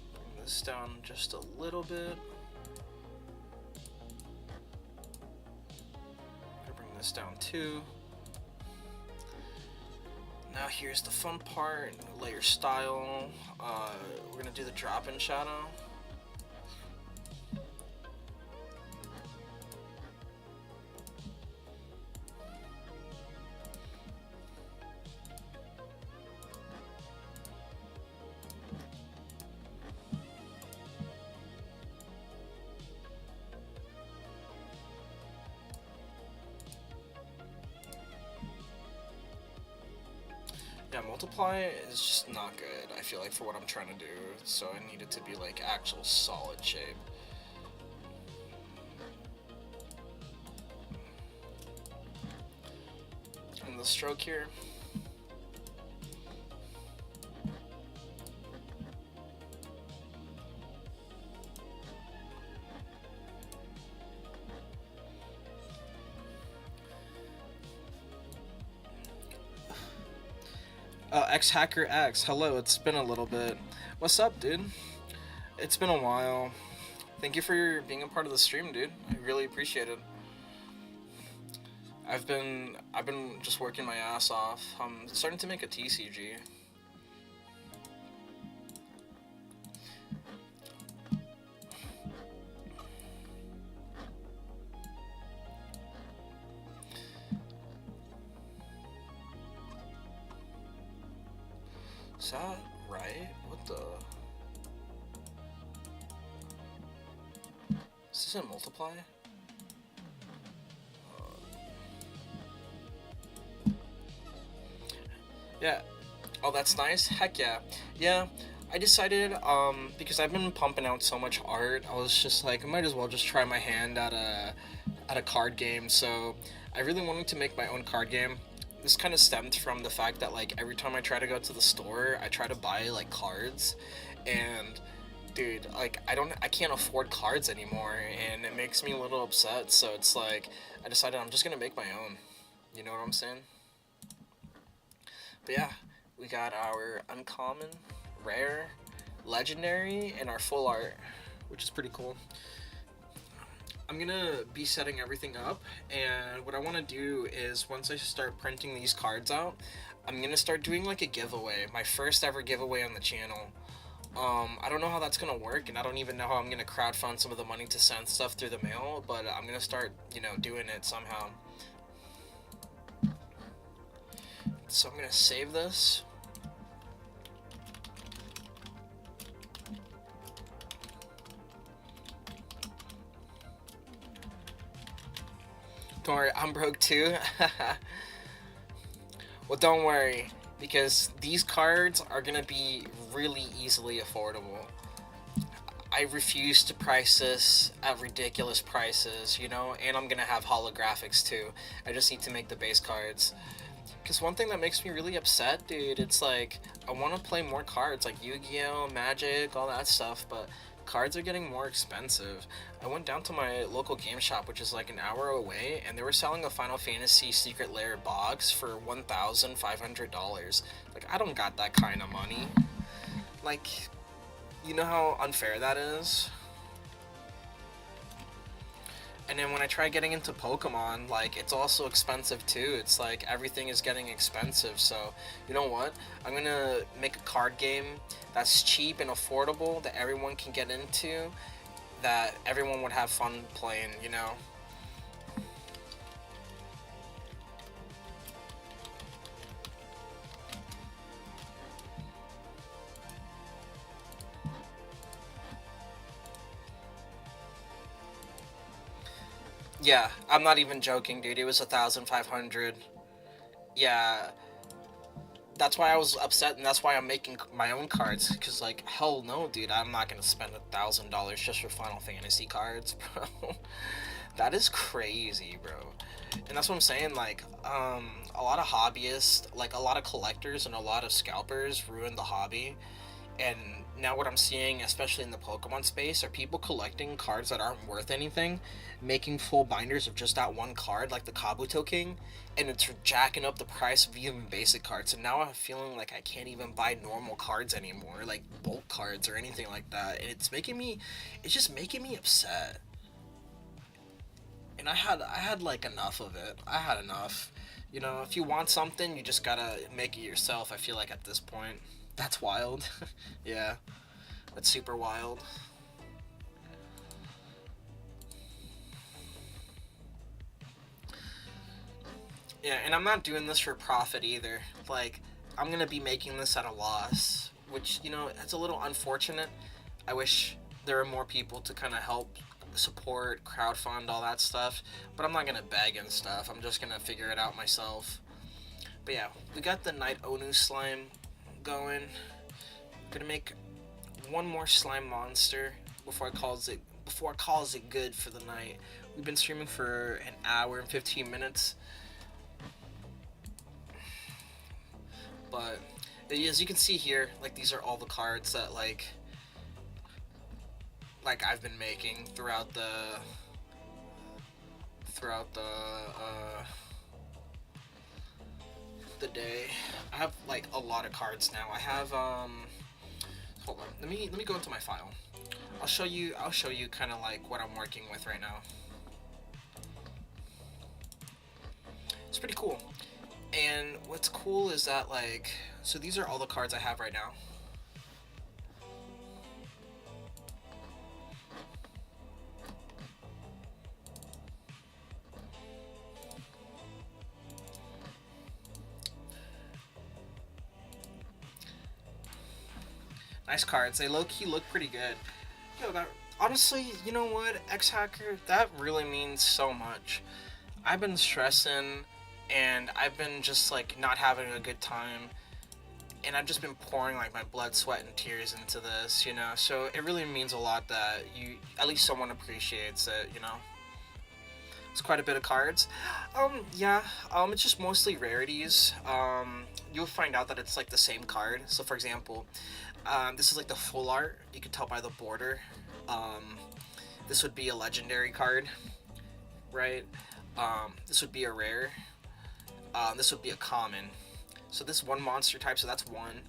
Bring this down just a little bit. Bring this down too. Now here's the fun part, layer style. We're gonna do the drop-in shadow. Yeah, multiply is just not good, I feel like, for what I'm trying to do, so I need it to be like actual solid shape. And the stroke here. X-Hacker X, hello, it's been a little bit. What's up, dude? It's been a while. Thank you for being a part of the stream, dude. I really appreciate it. I've been just working my ass off. I'm starting to make a TCG. Is that right? What the? Is this a multiply? Yeah. Oh, that's nice. Heck yeah. Yeah. I decided, because I've been pumping out so much art, I was just like, I might as well just try my hand at a card game. So I really wanted to make my own card game. This kind of stemmed from the fact that, like, every time I try to go to the store, I try to buy like cards, and dude, like, I can't afford cards anymore, and it makes me a little upset. So it's like, I decided I'm just gonna make my own. You know what I'm saying? But yeah, we got our uncommon, rare, legendary, and our full art, which is pretty cool. I'm gonna be setting everything up, and what I want to do is, once I start printing these cards out, I'm gonna start doing like a giveaway, my first ever giveaway on the channel. I don't know how that's gonna work, and I don't even know how I'm gonna crowdfund some of the money to send stuff through the mail, but I'm gonna start, doing it somehow. So I'm gonna save this. Don't worry, I'm broke too. Well, don't worry, because these cards are gonna be really easily affordable. I refuse to price this at ridiculous prices, and I'm gonna have holographics too. I just need to make the base cards. Because one thing that makes me really upset, dude, it's like, I want to play more cards, like Yu-Gi-Oh, Magic, all that stuff, but cards are getting more expensive. I went down to my local game shop, which is like an hour away, and they were selling a Final Fantasy Secret Lair box for $1,500. Like, I don't got that kind of money. Like, you know how unfair that is? And then when I try getting into Pokemon, like, it's also expensive too. It's like, everything is getting expensive. So, you know what? I'm gonna make a card game that's cheap and affordable, that everyone can get into, that everyone would have fun playing, Yeah, I'm not even joking, dude. It was 1,500. Yeah, that's why I was upset, and that's why I'm making my own cards. Cause like, hell no, dude, I'm not gonna spend $1,000 just for Final Fantasy cards, bro. That is crazy, bro. And that's what I'm saying. Like, a lot of hobbyists, like a lot of collectors and a lot of scalpers ruined the hobby. And now what I'm seeing, especially in the Pokemon space, are people collecting cards that aren't worth anything, making full binders of just that one card, like the Kabuto King, and it's jacking up the price of even basic cards. So now I'm feeling like I can't even buy normal cards anymore, like bulk cards or anything like that. And it's just making me upset. And I had like enough of it. I had enough. You know, if you want something, you just gotta make it yourself. I feel like at this point, that's wild. Yeah, that's super wild. Yeah, and I'm not doing this for profit either. Like, I'm gonna be making this at a loss, which, it's a little unfortunate. I wish there were more people to kind of help support, crowdfund, all that stuff. But I'm not gonna beg and stuff. I'm just gonna figure it out myself. But yeah, we got the Night Onu slime going. Gonna make one more slime monster before I calls it good for the night. We've been streaming for an hour and 15 minutes, but as you can see here, like these are all the cards that like I've been making throughout the day. I have like a lot of cards now. I have hold on. Let me go into my file. I'll show you kind of like what I'm working with right now. It's pretty cool. And what's cool is that so these are all the cards I have right now. Nice cards. They low-key look pretty good. Yo, that honestly, you know what, X Hacker, that really means so much. I've been stressing and I've been just like not having a good time, and I've just been pouring like my blood, sweat, and tears into this. So it really means a lot that at least someone appreciates it. It's quite a bit of cards. Yeah, it's just mostly rarities. You'll find out that it's like the same card. So for example, this is like the full art. You can tell by the border. This would be a legendary card, right? This would be a rare. This would be a common. So this one monster type, so that's one.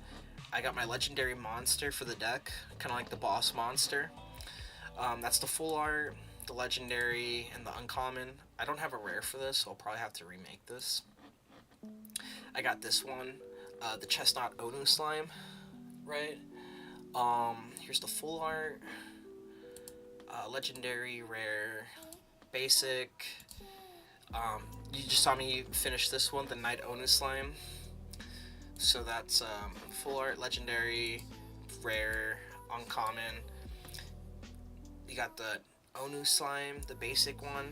I got my legendary monster for the deck, kind of like the boss monster. That's the full art, the legendary, and the uncommon. I don't have a rare for this, so I'll probably have to remake this. I got this one, the chestnut Onu slime, right? Here's the full art, legendary, rare, basic. You just saw me finish this one, the Night Onu slime. So that's full art, legendary, rare, uncommon. You got the Onu slime, the basic one.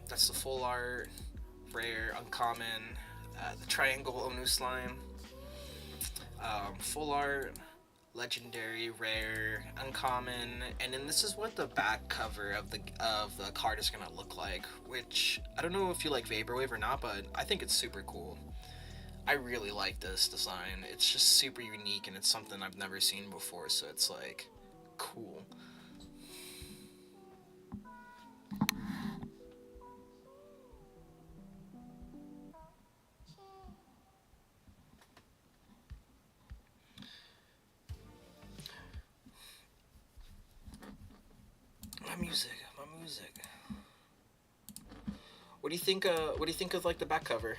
That's the full art, rare, uncommon. The triangle Onu slime. Full art, legendary, rare, uncommon, and then this is what the back cover of the card is gonna look like. Which I don't know if you like vaporwave or not, but I think it's super cool. I really like this design. It's just super unique, and it's something I've never seen before. So it's like cool. My music. What do you think? What do you think of like the back cover?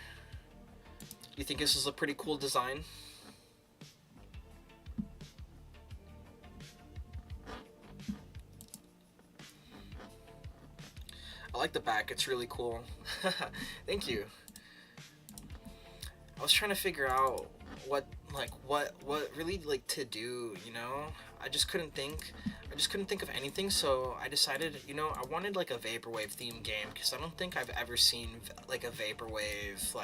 Do you think this is a pretty cool design? I like the back. It's really cool. Thank you. I was trying to figure out what really like to do. I just couldn't think. I just couldn't think of anything, so I decided, I wanted like a vaporwave themed game because I don't think I've ever seen like a vaporwave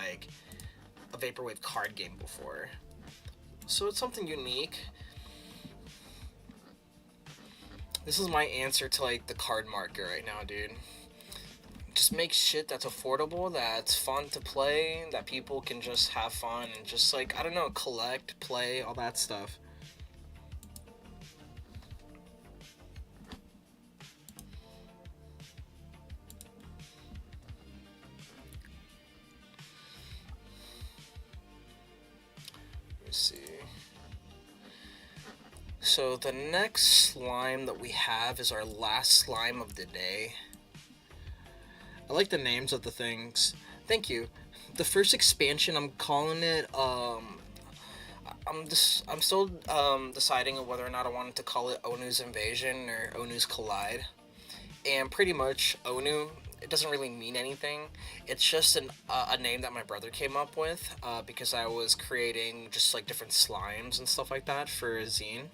card game before. So it's something unique. This is my answer to like the card market right now, dude. Just make shit that's affordable, that's fun to play, that people can just have fun and just like, I don't know, collect, play, all that stuff. Let me see. So the next slime that we have is our last slime of the day. I like the names of the things. Thank you. The first expansion, I'm calling it. I'm still deciding on whether or not I wanted to call it Onu's Invasion or Onu's Collide. And pretty much Onu, it doesn't really mean anything. It's just a name that my brother came up with because I was creating just like different slimes and stuff like that for a zine,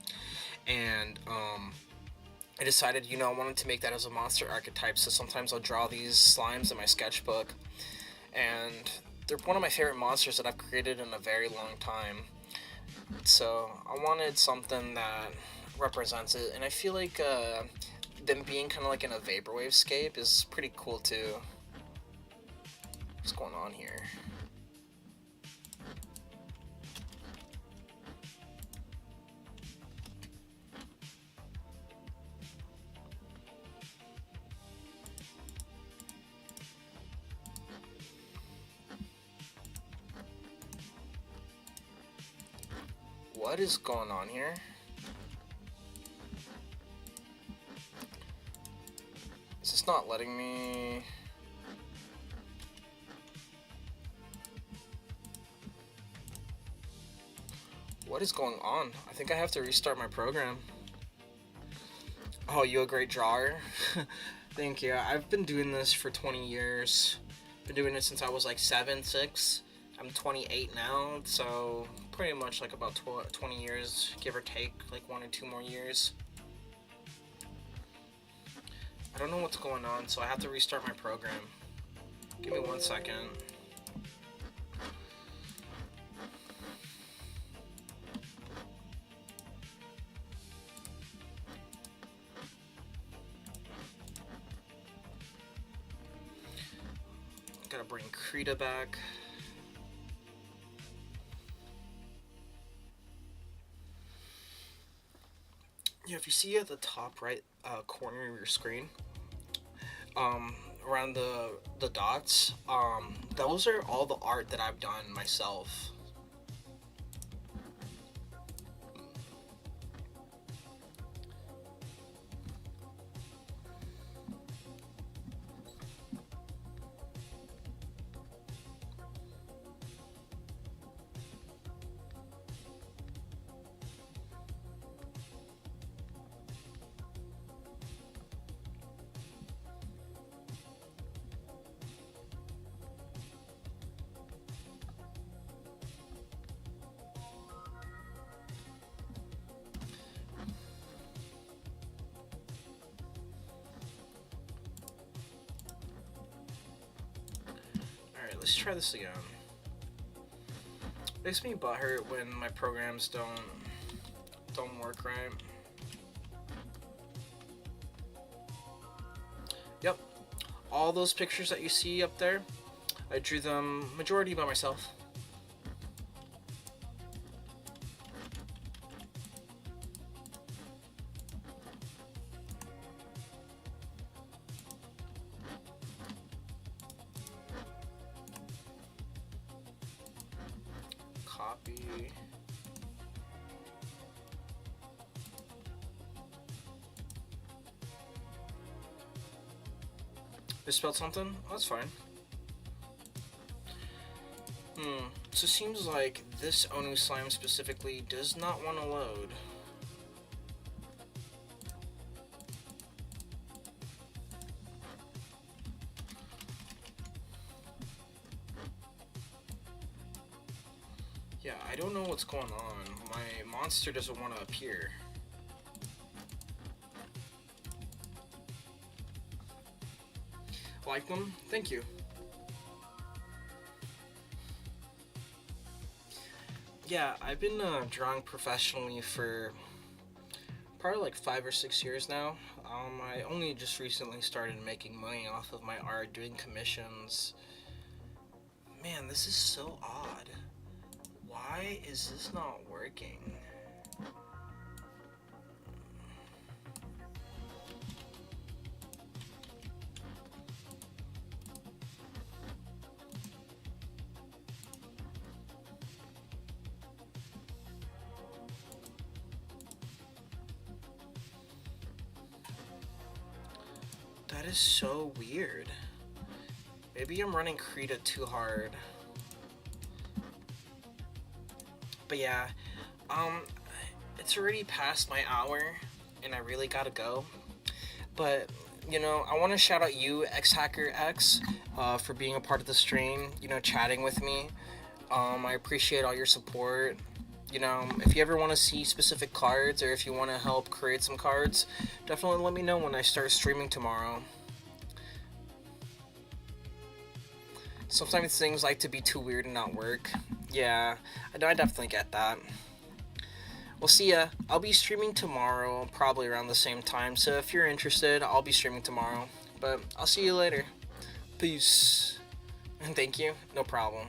and I decided, I wanted to make that as a monster archetype. So sometimes I'll draw these slimes in my sketchbook, and they're one of my favorite monsters that I've created in a very long time. So I wanted something that represents it, and I feel like them being kind of like in a vaporwave scape is pretty cool too. What's going on here? What is going on here? Is this not letting me? What is going on? I think I have to restart my program. Oh, you a great drawer? Thank you. I've been doing this for 20 years. Been doing it since I was like 7, 6. I'm 28 now, so pretty much like about 20 years, give or take, like 1 or 2 more years. I don't know what's going on, so I have to restart my program. Give me 1 second. Gotta bring Krita back. Yeah, if you see at the top right corner of your screen, around the dots, those are all the art that I've done myself. Alright, let's try this again. Makes me butthurt when my programs don't work right. Yep, all those pictures that you see up there, I drew them majority by myself. Copy. Misspelled something? Oh, that's fine. So it seems like this Onu slime specifically does not want to load. Yeah, I don't know what's going on. My monster doesn't want to appear. Like them? Thank you. Yeah, I've been drawing professionally for probably like 5 or 6 years now. I only just recently started making money off of my art, doing commissions. Man, this is so odd. Why is this not working? That is so weird. Maybe I'm running Krita too hard. But yeah, um, it's already past my hour, and I really gotta go. But I want to shout out you, X Hacker X, for being a part of the stream. Chatting with me. I appreciate all your support. If you ever want to see specific cards, or if you want to help create some cards, definitely let me know when I start streaming tomorrow. Sometimes things like to be too weird and not work. Yeah, I definitely get that. We'll see ya. I'll be streaming tomorrow, probably around the same time. So if you're interested, I'll be streaming tomorrow. But I'll see you later. Peace. And thank you. No problem.